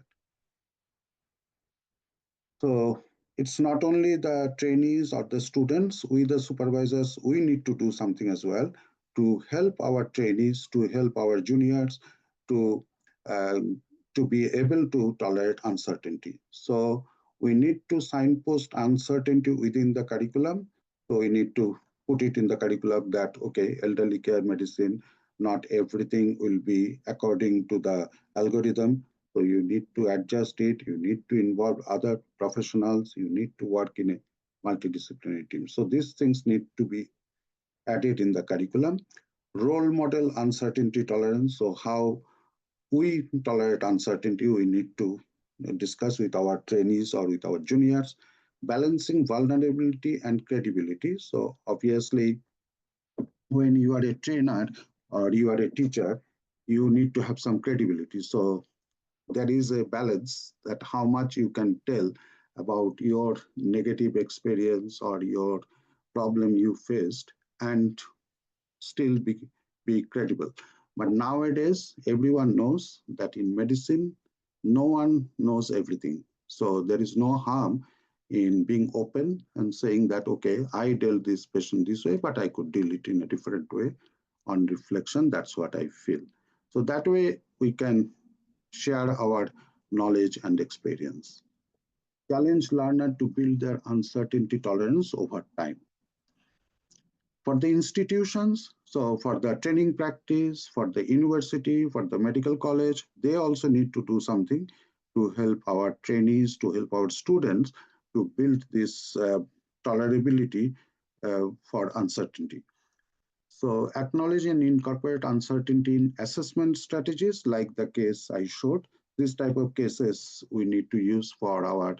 So it's not only the trainees or the students, we the supervisors, we need to do something as well to help our trainees, to help our juniors to to be able to tolerate uncertainty. So we need to signpost uncertainty within the curriculum. So we need to put it in the curriculum that okay, elderly care medicine, not everything will be according to the algorithm. So you need to adjust it, you need to involve other professionals, you need to work in a multidisciplinary team. So these things need to be added in the curriculum. Role model uncertainty tolerance. So how we tolerate uncertainty, we need to discuss with our trainees or with our juniors. Balancing vulnerability and credibility. So obviously, when you are a trainer or you are a teacher, you need to have some credibility. So there is a balance that how much you can tell about your negative experience or your problem you faced and still be credible. But nowadays, everyone knows that in medicine, no one knows everything. So there is no harm in being open and saying that, okay, I dealt this patient this way, but I could deal it in a different way. On reflection, that's what I feel. So that way we can share our knowledge and experience. Challenge learner to build their uncertainty tolerance over time. For the institutions, so for the training practice, for the university, for the medical college, they also need to do something to help our trainees, to help our students to build this tolerability for uncertainty. So acknowledge and incorporate uncertainty in assessment strategies like the case I showed. This type of cases we need to use for our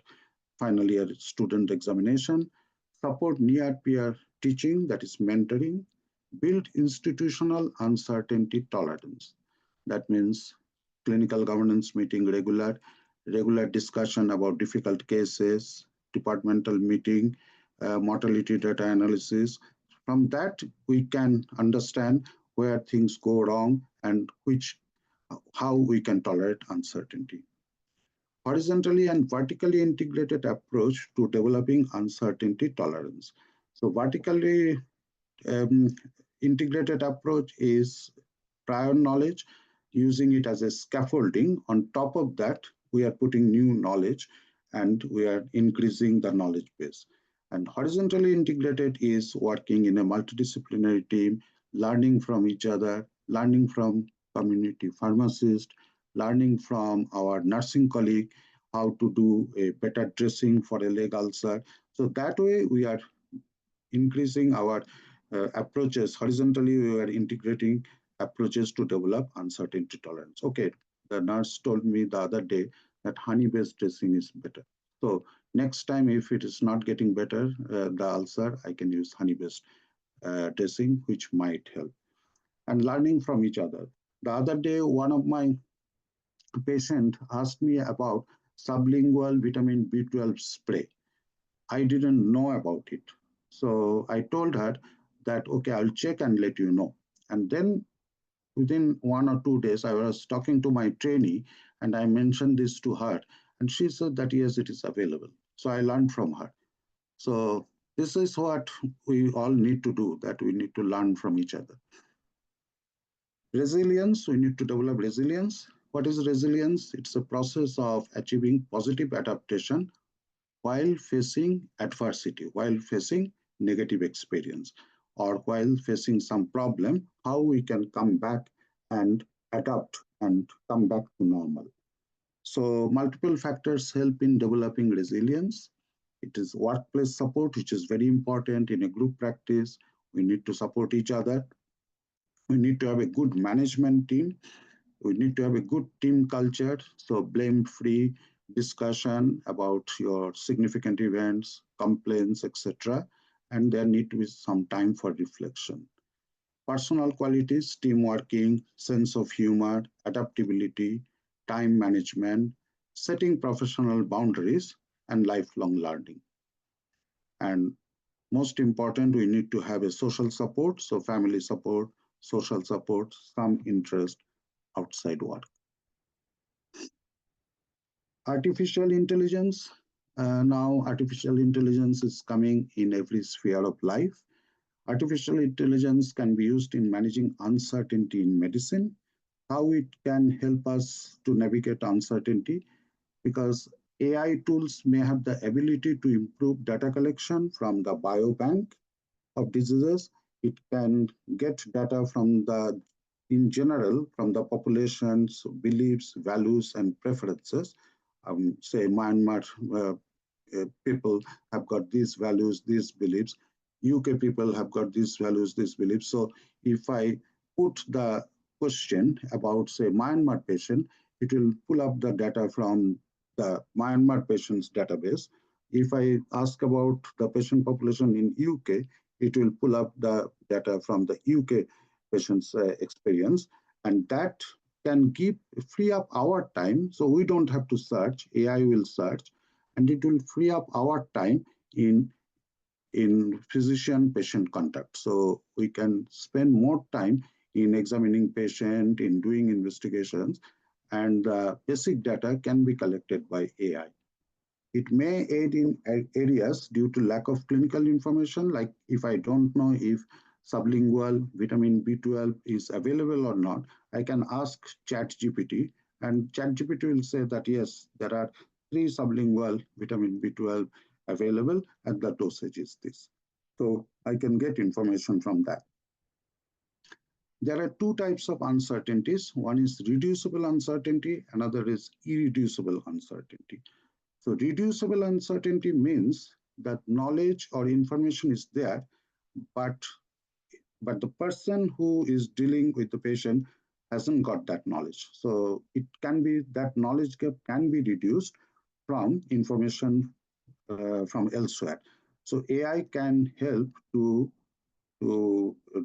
final year student examination. Support near peer teaching, that is mentoring. Build institutional uncertainty tolerance. That means clinical governance meeting regular discussion about difficult cases, departmental meeting, mortality data analysis. From that, we can understand where things go wrong and how we can tolerate uncertainty. Horizontally and vertically integrated approach to developing uncertainty tolerance. So vertically um, integrated approach is prior knowledge, using it as a scaffolding. On top of that, we are putting new knowledge and we are increasing the knowledge base. And horizontally integrated is working in a multidisciplinary team, learning from each other, learning from community pharmacists, learning from our nursing colleague, how to do a better dressing for a leg ulcer. So that way we are increasing our approaches. Horizontally, we are integrating approaches to develop uncertainty tolerance. Okay, the nurse told me the other day that honey-based dressing is better. So next time, if it is not getting better, the ulcer, I can use honey-based dressing, which might help. And learning from each other. The other day, one of my patient asked me about sublingual vitamin B12 spray. I didn't know about it. So I told her that, okay, I'll check and let you know. And then within 1 or 2 days, I was talking to my trainee and I mentioned this to her. And she said that yes, it is available. So I learned from her. So this is what we all need to do, that we need to learn from each other. Resilience, we need to develop resilience. What is resilience? It's a process of achieving positive adaptation while facing adversity, while facing negative experience, or while facing some problem, how we can come back and adapt and come back to normal. So multiple factors help in developing resilience. It is workplace support, which is very important in a group practice. We need to support each other. We need to have a good management team. We need to have a good team culture. So blame-free discussion about your significant events, complaints, etc. And there need to be some time for reflection. Personal qualities, team working, sense of humor, adaptability, time management, setting professional boundaries, and lifelong learning. And most important, we need to have a social support, so family support, social support, some interest outside work. Artificial intelligence. Now, artificial intelligence is coming in every sphere of life. Artificial intelligence can be used in managing uncertainty in medicine, how it can help us to navigate uncertainty, because AI tools may have the ability to improve data collection from the biobank of diseases. It can get data from the, in general, from the population's beliefs, values, and preferences. Say Myanmar people have got these values, these beliefs. UK people have got these values, these beliefs. So if I put the question about, say, Myanmar patient, it will pull up the data from the Myanmar patient's database. If I ask about the patient population in UK, it will pull up the data from the UK patient's experience. And that can give free up our time. So we don't have to search, AI will search, and it will free up our time in physician-patient contact. So we can spend more time in examining patient, in doing investigations, and basic data can be collected by AI. It may aid in areas due to lack of clinical information, like if I don't know if sublingual vitamin B12 is available or not, I can ask ChatGPT, and ChatGPT will say that yes, there are 3 sublingual vitamin B12 available, and the dosage is this. So I can get information from that. There are 2 types of uncertainties. One is reducible uncertainty, another is irreducible uncertainty. So reducible uncertainty means that knowledge or information is there, but the person who is dealing with the patient hasn't got that knowledge. So it can be that knowledge gap can be reduced from information from elsewhere. So AI can help to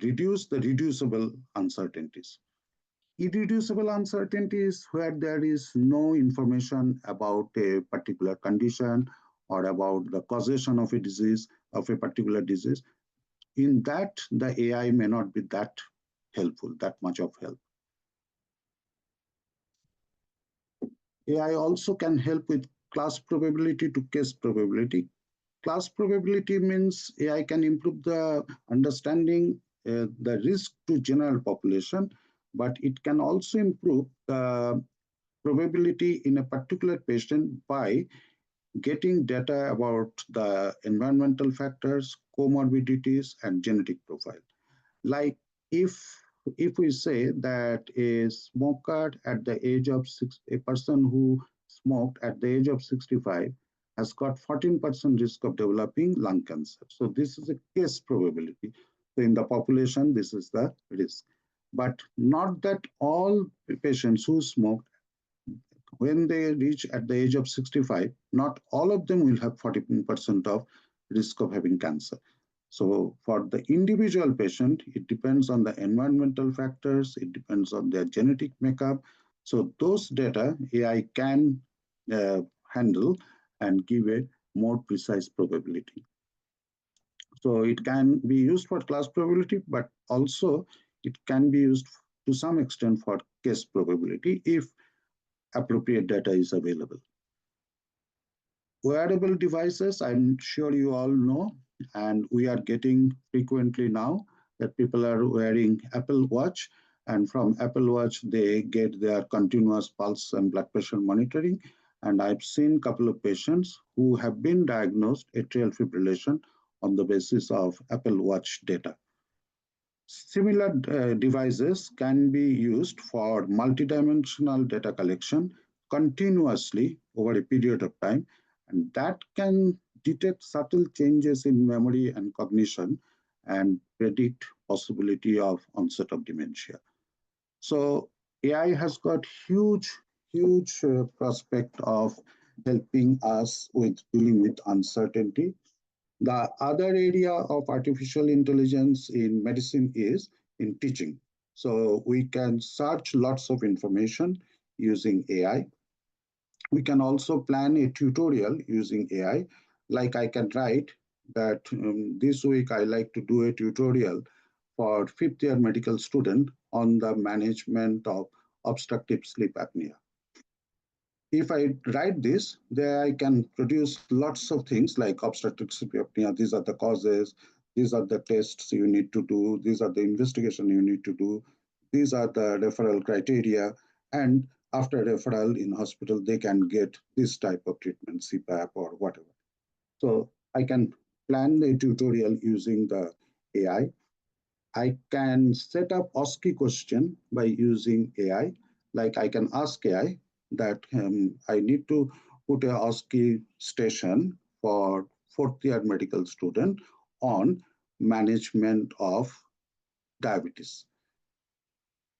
reduce the reducible uncertainties. Irreducible uncertainty is where there is no information about a particular condition or about the causation of a disease, of a particular disease. In that, the AI may not be that helpful, that much of help. AI also can help with class probability to case probability. Class probability means AI can improve the understanding the risk to general population, but it can also improve the probability in a particular patient by getting data about the environmental factors, comorbidities, and genetic profile. Like if we say that a smoker at the age of a person who smoked at the age of 65 has got 14% risk of developing lung cancer. So this is a case probability. So in the population, this is the risk. But not that all patients who smoke, when they reach at the age of 65, not all of them will have 14% of risk of having cancer. So for the individual patient, it depends on the environmental factors, it depends on their genetic makeup. So those data AI can handle and give a more precise probability. So it can be used for class probability, but also it can be used to some extent for case probability if appropriate data is available. Wearable devices, I'm sure you all know, and we are getting frequently now that people are wearing Apple Watch, and from Apple Watch, they get their continuous pulse and blood pressure monitoring. And I've seen a couple of patients who have been diagnosed atrial fibrillation on the basis of Apple Watch data. Similar devices can be used for multidimensional data collection continuously over a period of time, and that can detect subtle changes in memory and cognition and predict possibility of onset of dementia. So AI has got huge prospect of helping us with dealing with uncertainty. The other area of artificial intelligence in medicine is in teaching. So we can search lots of information using AI. We can also plan a tutorial using AI. Like I can write that this week I like to do a tutorial for fifth year medical student on the management of obstructive sleep apnea. If I write this, there I can produce lots of things like obstructive sleep apnea. These are the causes. These are the tests you need to do. These are the investigation you need to do. These are the referral criteria. And after referral in hospital, they can get this type of treatment, CPAP or whatever. So I can plan the tutorial using the AI. I can set up OSCE question by using AI. Like I can ask AI that I need to put a OSCE station for fourth year medical student on management of diabetes.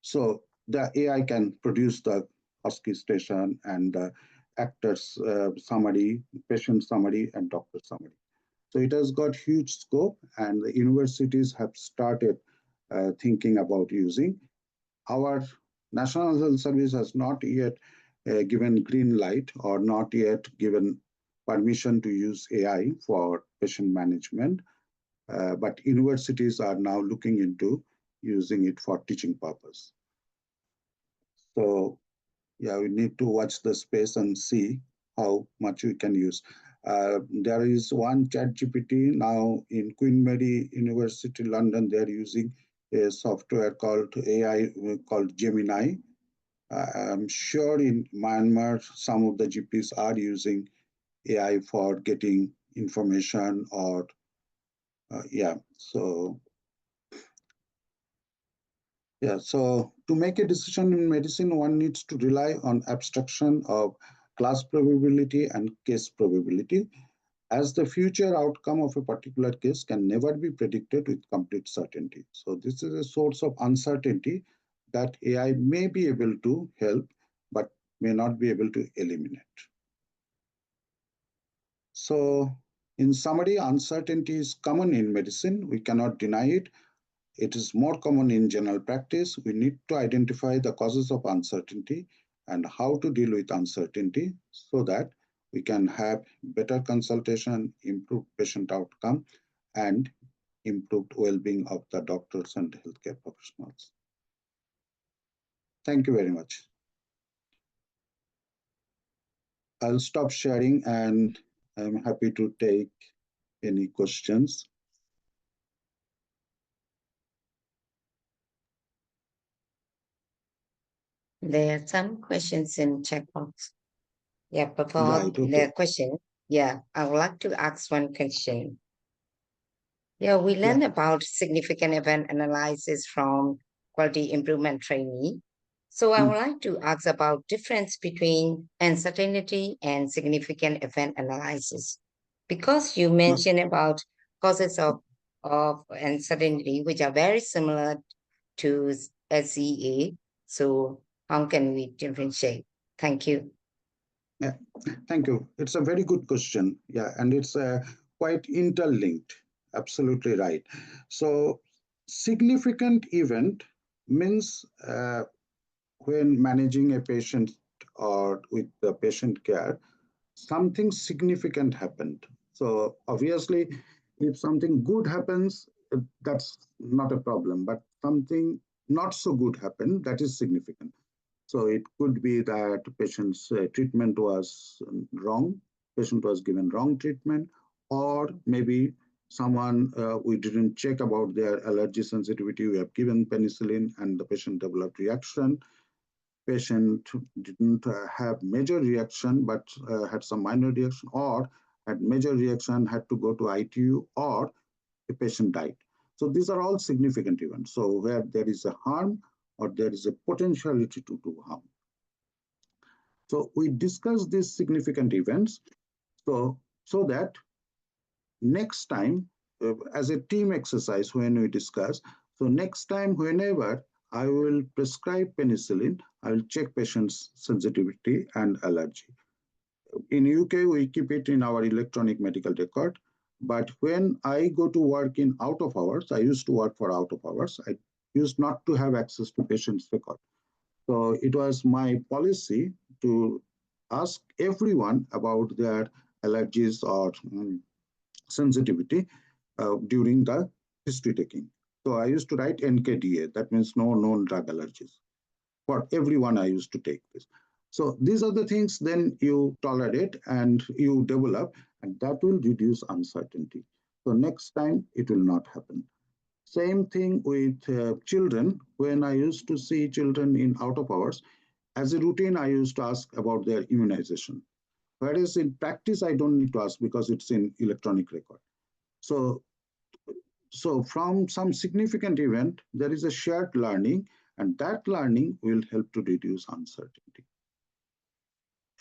So the AI can produce the OSCE station and the actors summary, patient summary, and doctor summary. So it has got huge scope, and the universities have started thinking about using. Our National Health Service has not yet given green light or not yet given permission to use AI for patient management, but universities are now looking into using it for teaching purpose. So yeah, we need to watch the space and see how much we can use. There is one chat GPT now in Queen Mary University, London. They're using a software called AI called Gemini. I'm sure in Myanmar, some of the GPs are using AI for getting information or, yeah. So to make a decision in medicine, one needs to rely on abstraction of class probability and case probability, as the future outcome of a particular case can never be predicted with complete certainty. So this is a source of uncertainty that AI may be able to help, but may not be able to eliminate. So in summary, uncertainty is common in medicine. We cannot deny it. It is more common in general practice. We need to identify the causes of uncertainty and how to deal with uncertainty so that we can have better consultation, improved patient outcome, and improved well-being of the doctors and healthcare professionals. Thank you very much. I'll stop sharing and I'm happy to take any questions. There are some questions in chat box. Yeah, before Right, okay. the question, yeah, I would like to ask one question. Yeah, we Yeah. learned about significant event analysis from quality improvement trainee. So I would like to ask about difference between uncertainty and significant event analysis. Because you mentioned about causes of uncertainty, which are very similar to SEA. So how can we differentiate? Thank you. Yeah, thank you. It's a very good question. Yeah, and it's quite interlinked. Absolutely right. So, significant event means when managing a patient or with the patient care, something significant happened. So, obviously, if something good happens, that's not a problem. But something not so good happen, that is significant. So it could be that patient's treatment was wrong, patient was given wrong treatment, or maybe someone we didn't check about their allergy sensitivity. We have given penicillin and the patient developed reaction. Patient didn't have major reaction, but had some minor reaction, or had major reaction, had to go to ITU, or a patient died. So these are all significant events. So where there is a harm or there is a potentiality to do harm. So we discuss these significant events so that next time, as a team exercise when we discuss, so next time whenever I will prescribe penicillin, I will check patient's sensitivity and allergy. In UK, we keep it in our electronic medical record. But when I go to work in out of hours, I used to work for out of hours, I used not to have access to patient's record. So it was my policy to ask everyone about their allergies or sensitivity during the history taking. So I used to write NKDA, that means no known drug allergies. For everyone, I used to take this. So these are the things then you tolerate and you develop, and that will reduce uncertainty. So next time it will not happen. Same thing with children. When I used to see children in out of hours, as a routine, I used to ask about their immunization. Whereas in practice, I don't need to ask because it's in electronic record. So, so from some significant event, there is a shared learning, and that learning will help to reduce uncertainty.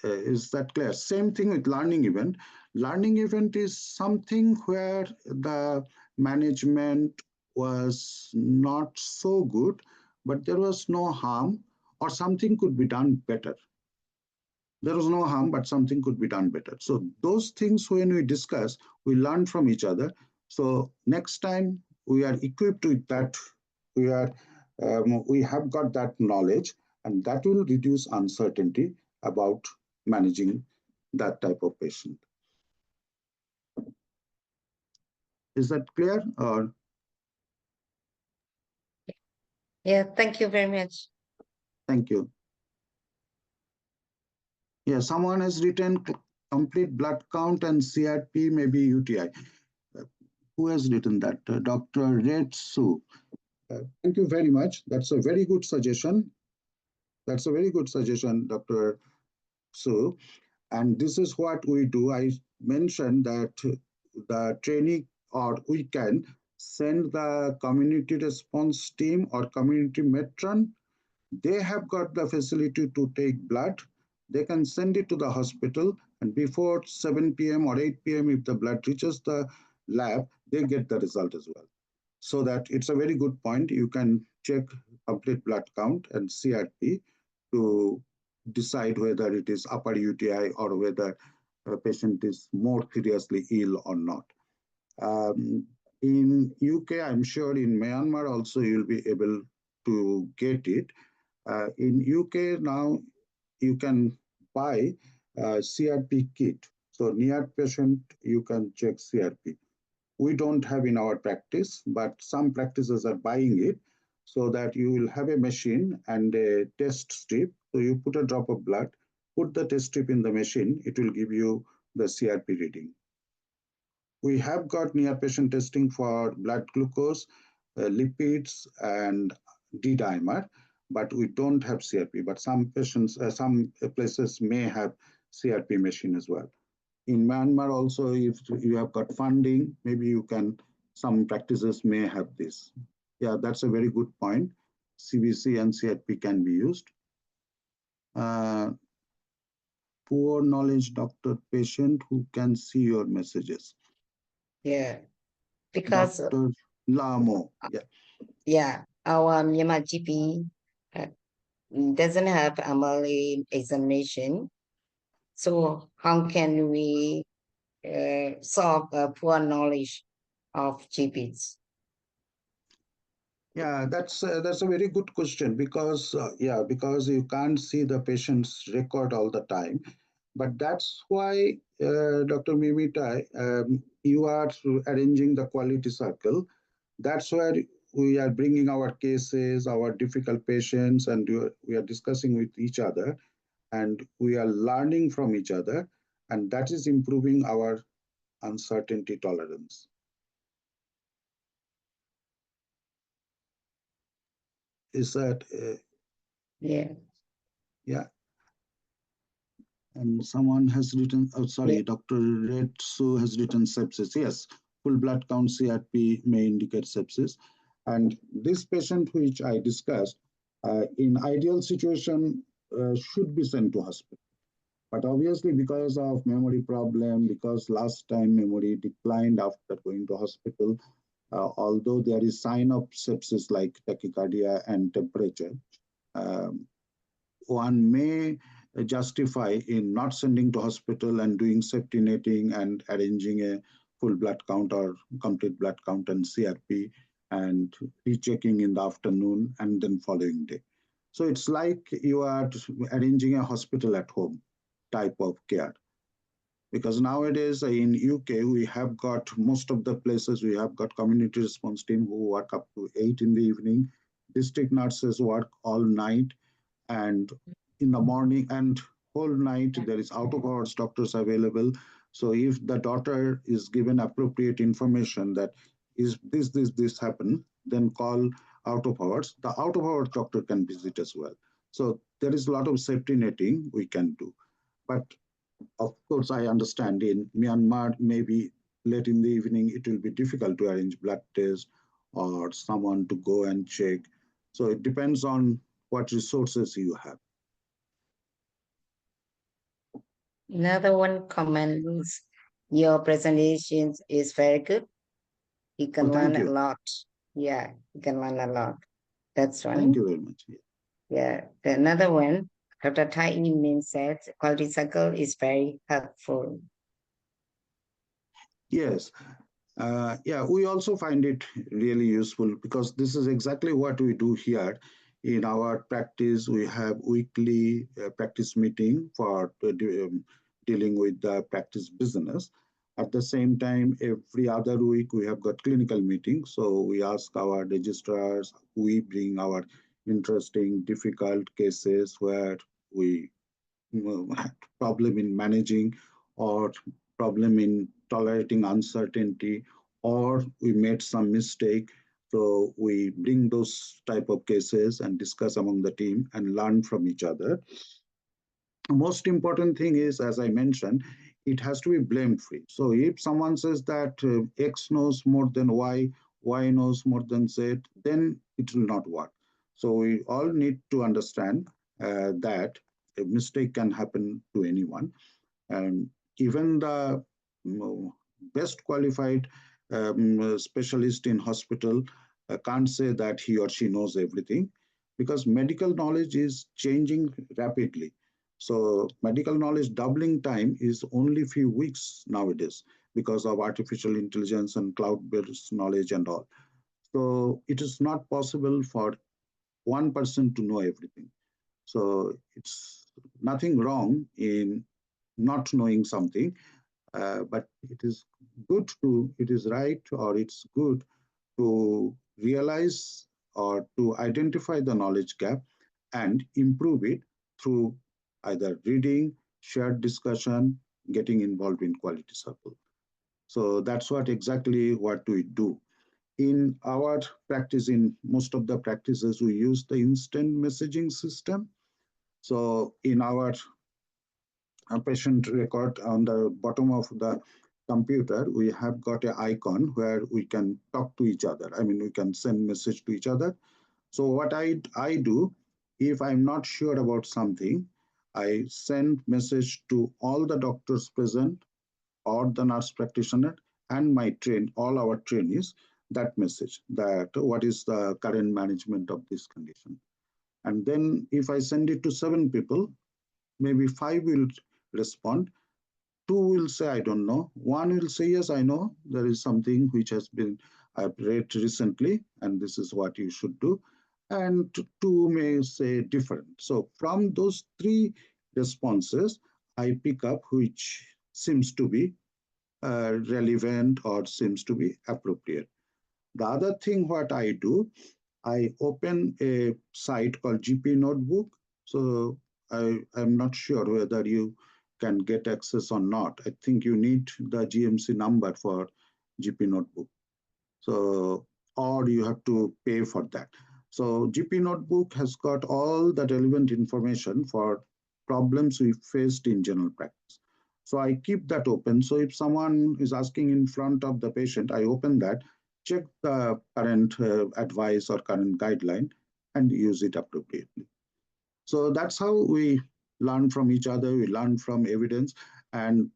Is that clear? Same thing with learning event. Learning event is something where the management was not so good, but there was no harm, or something could be done better. There was no harm, but something could be done better. So those things, when we discuss, we learn from each other. So next time we are equipped with that, we have got that knowledge, and that will reduce uncertainty about managing that type of patient. Is that clear? Or Yeah, thank you very much. thank you. Yeah, someone has written complete blood count and CRP, maybe UTI. Who has written that? Dr. Red Su. Thank you very much. That's a very good suggestion. That's a very good suggestion, Dr. Su. And this is what we do. I mentioned that the training, or we can send the community response team or community matron. They have got the facility to take blood. They can send it to the hospital, and before 7 p.m. or 8 p.m., if the blood reaches the lab, they get the result as well. So that it's a very good point. You can check complete blood count and CRP to decide whether it is upper UTI or whether a patient is more seriously ill or not. In UK, I'm sure in Myanmar also you'll be able to get it. In UK now, you can buy a CRP kit. So near patient, you can check CRP. We don't have in our practice, but some practices are buying it, so that you will have a machine and a test strip. So you put a drop of blood, put the test strip in the machine, it will give you the CRP reading. We have got near patient testing for blood glucose, lipids, and D-dimer, but we don't have CRP. But some patients, some places may have CRP machine as well. In Myanmar also, if you have got funding, maybe you can, some practices may have this. Yeah, that's a very good point. CBC and CRP can be used. Uh, Poor knowledge doctor patient who can see your messages. Yeah, because Dr. Lamo. Yeah. yeah, our Myanmar GP doesn't have AML examination. So how can we solve poor knowledge of GPs? Yeah, that's a very good question, because because you can't see the patient's record all the time. But that's why, Dr. Mimita, you are arranging the quality circle. That's where we are bringing our cases, our difficult patients, and we are discussing with each other, and we are learning from each other, and that is improving our uncertainty tolerance. Is that, Yeah. yeah? And someone has written, oh, Yeah. sorry, Dr. Redsu has written sepsis. Yes, full blood count CRP may indicate sepsis. And this patient, which I discussed, in ideal situation, should be sent to hospital. But obviously, because of memory problem, because last time memory declined after going to hospital, although there is sign of sepsis like tachycardia and temperature, um, one may justify in not sending to hospital and doing safety netting and arranging a full blood count or complete blood count and CRP and rechecking in the afternoon and then following day. So it's like you are arranging a hospital at home type of care. Because nowadays in UK, we have got most of the places, we have got community response team who work up to 8 in the evening. District nurses work all night and in the morning and whole night there is out of hours doctors available. So if the daughter is given appropriate information that is this happen, then call out of hours, the out of hours doctor can visit as well. So there is a lot of safety netting we can do. But of course I understand in Myanmar maybe late in the evening it will be difficult to arrange blood test or someone to go and check. So it depends on what resources you have. Another one comments, your presentations is very good. You Oh, can learn thank a you. lot. Yeah, you can learn a lot. That's Thank one. you very much. Yeah. Another one, Dr. Tai Min said, quality cycle is very helpful. Yes. Yeah, we also find it really useful because this is exactly what we do here. In our practice, we have weekly practice meeting for dealing with the practice business. At the same time, every other week, we have got clinical meetings. So we ask our registrars, we bring our interesting, difficult cases where we had problem in managing or problem in tolerating uncertainty or we made some mistake, so we bring those type of cases and discuss among the team and learn from each other. Most important thing is, as I mentioned, it has to be blame free. So if someone says that X knows more than Y knows more than Z, then it will not work. So we all need to understand that a mistake can happen to anyone, and even the best qualified specialist in hospital can't say that he or she knows everything, because medical knowledge is changing rapidly. So medical knowledge doubling time is only few weeks nowadays because of artificial intelligence and cloud-based knowledge and all. So it is not possible for one person to know everything. So it's nothing wrong in not knowing something, but it is right or it's good to realize or to identify the knowledge gap and improve it through either reading, shared discussion, getting involved in quality circle. So that's what exactly what we do. In our practice, in most of the practices, we use the instant messaging system. So in our patient record on the bottom of the computer, we have got an icon where we can talk to each other. I mean, we can send message to each other. So what I do, if I'm not sure about something, I send message to all the doctors present or the nurse practitioner and all our trainees, that message, that what is the current management of this condition. And then if I send it to 7 people, maybe 5 will respond, 2 will say, I don't know. 1 will say, yes, I know. There is something which has been I've read recently, and this is what you should do. And 2 may say different. So from those 3 responses, I pick up which seems to be relevant or seems to be appropriate. The other thing what I do, I open a site called GP Notebook. So I'm not sure whether you can get access or not. I think you need the GMC number for GP Notebook. So, or you have to pay for that. So GP Notebook has got all the relevant information for problems we faced in general practice. So I keep that open. So if someone is asking in front of the patient, I open that, check the current advice or current guideline and use it appropriately. So that's how we learn from each other, we learn from evidence, and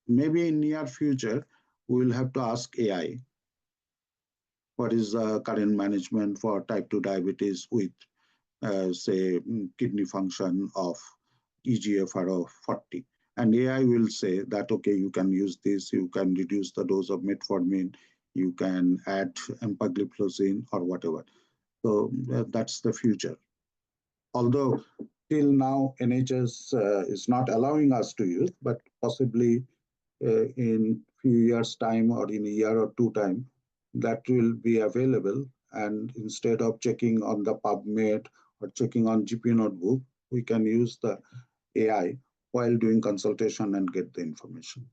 maybe in near future, we'll have to ask AI what is the current management for type 2 diabetes with, say, kidney function of EGFR of 40. And AI will say that, okay, you can use this, you can reduce the dose of metformin, you can add empagliflozin or whatever. So that's the future. Although till now NHS is not allowing us to use, but possibly in few years time or in a year or two time, that will be available. And instead of checking on the PubMed or checking on GP Notebook, we can use the AI while doing consultation and get the information.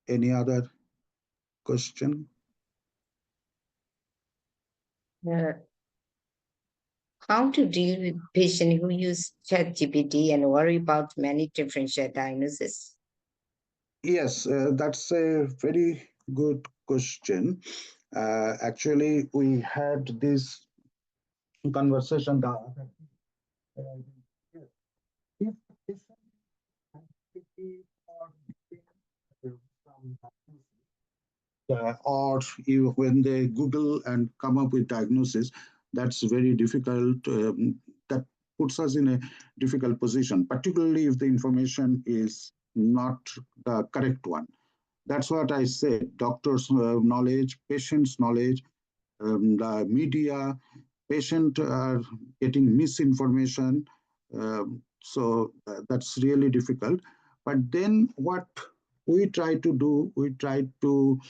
Any other question? How to deal with patients who use ChatGPT and worry about many differential diagnoses? Yes, that's a very good question. Actually, we had this conversation the other day. If patient activity or some or you, when they Google and come up with diagnosis, that's very difficult. That puts us in a difficult position, particularly if the information is not the correct one. That's what I said. Doctors' knowledge, patients' knowledge, the media, patient are getting misinformation. So that's really difficult. But then what we try to do, we try to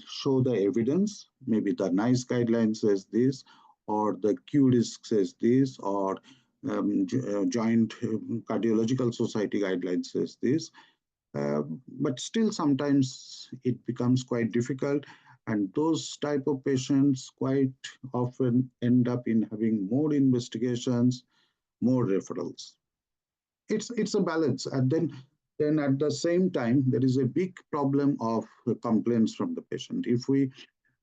show the evidence. Maybe the NICE guideline says this, or the QRISK says this, or Joint Cardiological Society guidelines says this. But still sometimes it becomes quite difficult, and those type of patients quite often end up in having more investigations, more referrals. It's a balance, and then at the same time there is a big problem of complaints from the patient. If we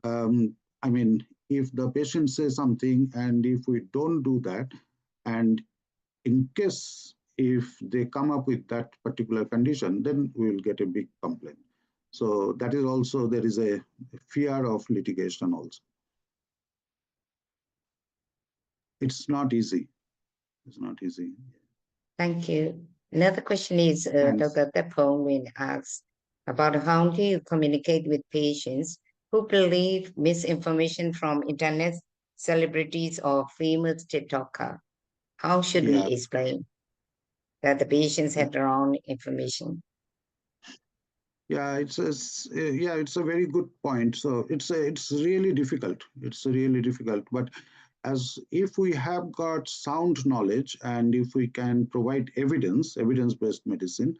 I mean, if the patient says something and if we don't do that, and in case if they come up with that particular condition, then we will get a big complaint. So that is also, there is a fear of litigation also. It's not easy. It's not easy. Thank you. Another question is Thanks. Dr. Tepong asks about how do you communicate with patients who believe misinformation from internet celebrities or famous TikToker? How should we Yeah. explain that the patients Yeah. have their own information? Yeah, it's a very good point. So it's really difficult. It's really difficult. But as if we have got sound knowledge and if we can provide evidence-based medicine,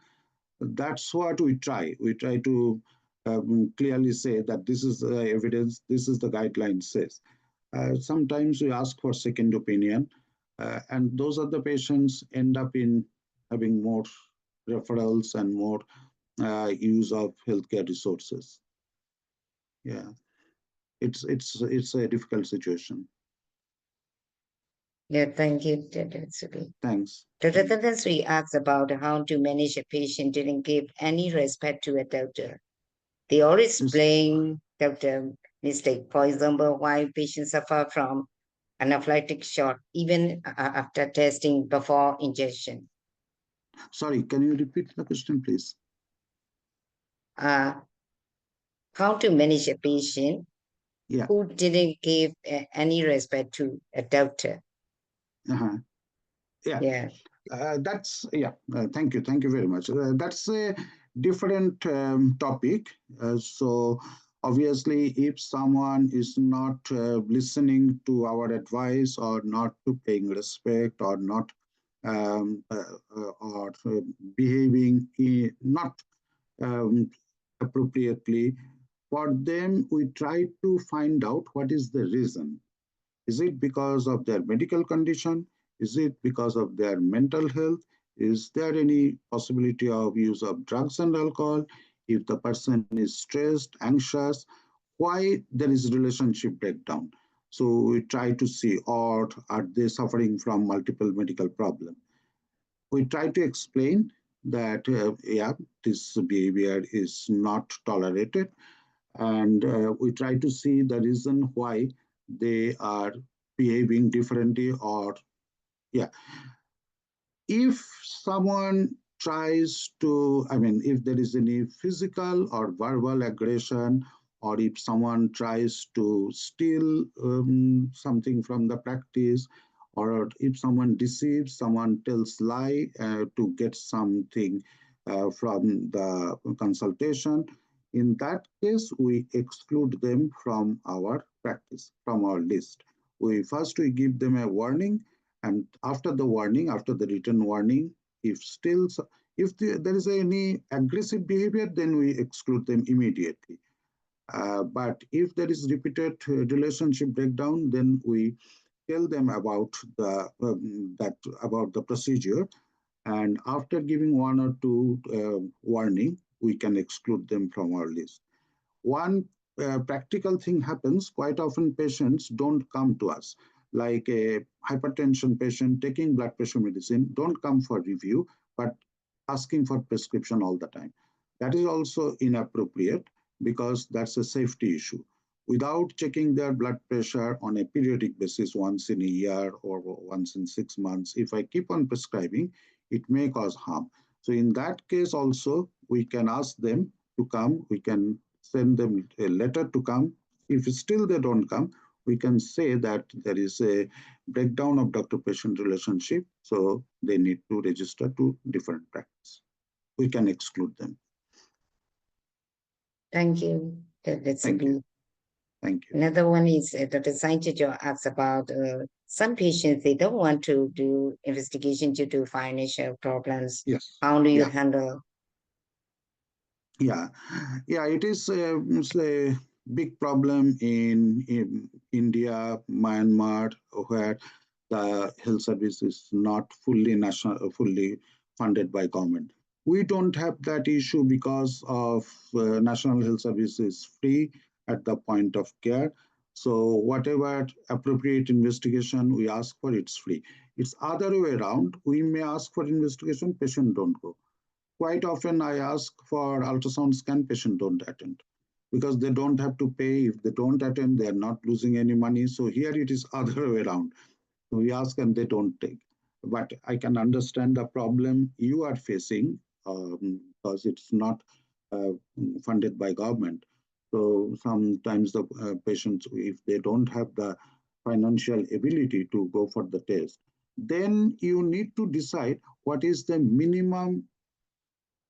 that's what we try. We try to clearly say that this is the evidence, this is the guideline says. Sometimes we ask for second opinion, and those are the patients end up in having more referrals and more use of healthcare resources. Yeah, it's a difficult situation. Yeah, thank you, Dr. Tsubi. Thanks. Dr. Tadansui asks about how to manage a patient didn't give any respect to a doctor. They always blame doctor mistake. For example, why patients suffer from anaphylactic shock even after testing before injection. Sorry, can you repeat the question, please? How to manage a patient who didn't give any respect to a doctor. Yeah. Thank you very much. That's a different topic. So obviously, if someone is not listening to our advice or not to paying respect or not or behaving not um, appropriately, for them we try to find out what is the reason. Is it because of their medical condition? Is it because of their mental health? Is there any possibility of use of drugs and alcohol? If the person is stressed, anxious, why there is relationship breakdown? So we try to see, or are they suffering from multiple medical problems? We try to explain that, yeah, this behavior is not tolerated, and we try to see the reason why they are behaving differently, or yeah, if someone tries to, I mean, if there is any physical or verbal aggression, or if someone tries to steal something from the practice, or if someone deceives, someone tells lie to get something from the consultation, in that case, we exclude them from our practice, from our list. We give them a warning, and after the warning, after the written warning, if still there is any aggressive behavior, then we exclude them immediately. But if there is repeated relationship breakdown, then we tell them about the procedure, and after giving one or two warning, we can exclude them from our list. One practical thing happens quite often. Patients don't come to us, like a hypertension patient taking blood pressure medicine don't come for review, but asking for prescription all the time. That is also inappropriate, because that's a safety issue. Without checking their blood pressure on a periodic basis, once in a year or once in 6 months, if I keep on prescribing, it may cause harm. So in that case also, we can ask them to come, we can send them a letter to come. If still they don't come, we can say that there is a breakdown of doctor-patient relationship, so they need to register to different practice. We can exclude them. Thank you. That's a Thank you. Thank you. Another one is Dr. Saintijo asks about some patients, they don't want to do investigation due to financial problems. Yes. How do you Yeah. handle? Yeah, yeah, it's a big problem in India, Myanmar, where the health service is not fully funded by government. We don't have that issue because of national health service is free at the point of care. So whatever appropriate investigation we ask for, it's free. It's other way around. We may ask for investigation, patient don't go. Quite often I ask for ultrasound scan, patient don't attend because they don't have to pay. If they don't attend, they are not losing any money. So here it is other way around. We ask and they don't take. But I can understand the problem you are facing because it's not uh, funded by government. So sometimes the patients, if they don't have the financial ability to go for the test, then you need to decide what is the minimum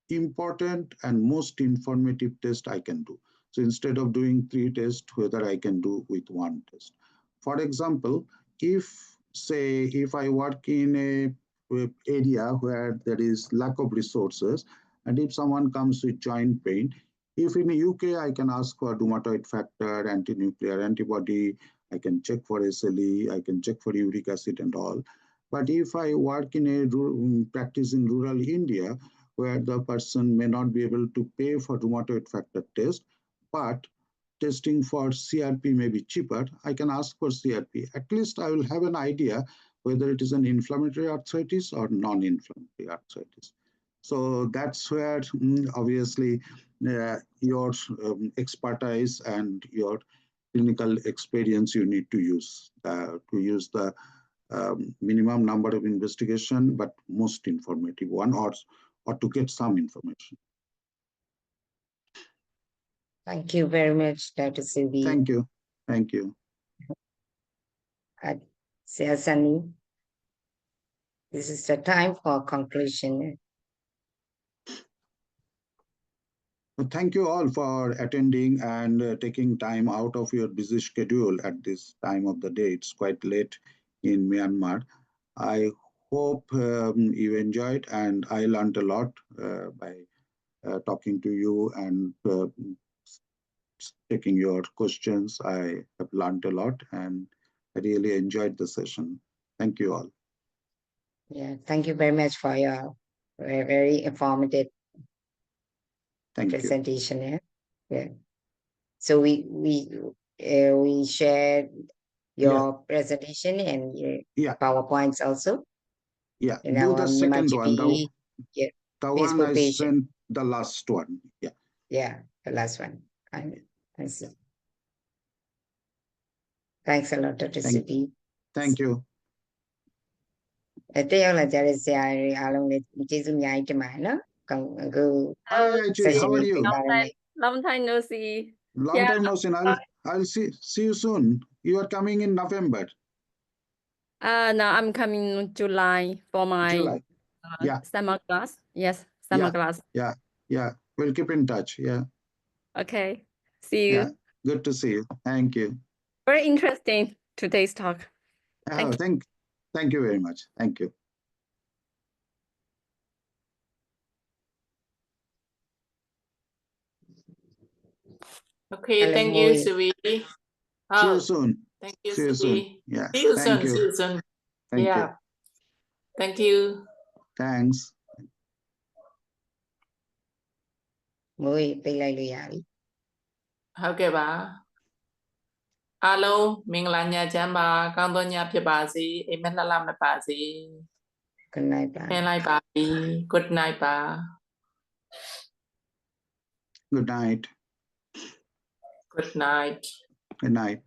important and most informative test I can do. So instead of doing 3 tests, whether I can do with 1 test. For example, if I work in a area where there is lack of resources, and if someone comes with joint pain, if in the UK I can ask for rheumatoid factor, anti-nuclear antibody, I can check for SLE, I can check for uric acid and all. But if I work in a practice in rural India, where the person may not be able to pay for rheumatoid factor test, but testing for CRP may be cheaper, I can ask for CRP. At least I will have an idea whether it is an inflammatory arthritis or non-inflammatory arthritis. So that's where obviously your expertise and your clinical experience you need to use the minimum number of investigation, but most informative one, or to get some information. Thank you very much, Dr. Subi. Thank you. Thank you. Sunny. This is the time for conclusion. Thank you all for attending and taking time out of your busy schedule at this time of the day. It's quite late in Myanmar. I hope you enjoyed, and I learned a lot by talking to you and taking your questions. I have learned a lot, and I really enjoyed the session. Thank you all. Yeah, thank you very much for your very informative Thank you. presentation. Yeah. So we shared your presentation and your PowerPoints also. Yeah, in do our the second one. GPE, The one Facebook I page. sent, the last one. Yeah. Yeah, the last one. I see. Thanks a lot, Dr. Subi. Thank you. တယောက်လာကြတဲ့ဆရာတွေအားလုံးလည်းကျေးဇူးအများကြီးတင်ပါတယ်နော်အခု Hi, Ajay, how are you? Long time no see. Long time no see. I'll see you soon. You are coming in November. No, I'm coming July for my summer class. Yes, summer class. Yeah. We'll keep in touch. Yeah. Okay. See you. Yeah. Good to see you. Thank you. Very interesting today's talk. Thank you very much. Thank you. Okay, thank you, Subi. See you soon. Thank you, see you Subi. soon. Yeah. See you thank soon. you. See you soon. Thank you. Thank you. Thanks. မိုးပိတ်လိုက်လို့ရပြီ ဟုတ်ကဲ့ပါအားလုံးမင်္ဂလာညချမ်းပါကောင်းသောညဖြစ်ပါစေအိမ်မက်လှလှမပါစေ Good night ပါ ဖင်လိုက်ပါပြီ Good night ပါ Good night. Good night. Good night.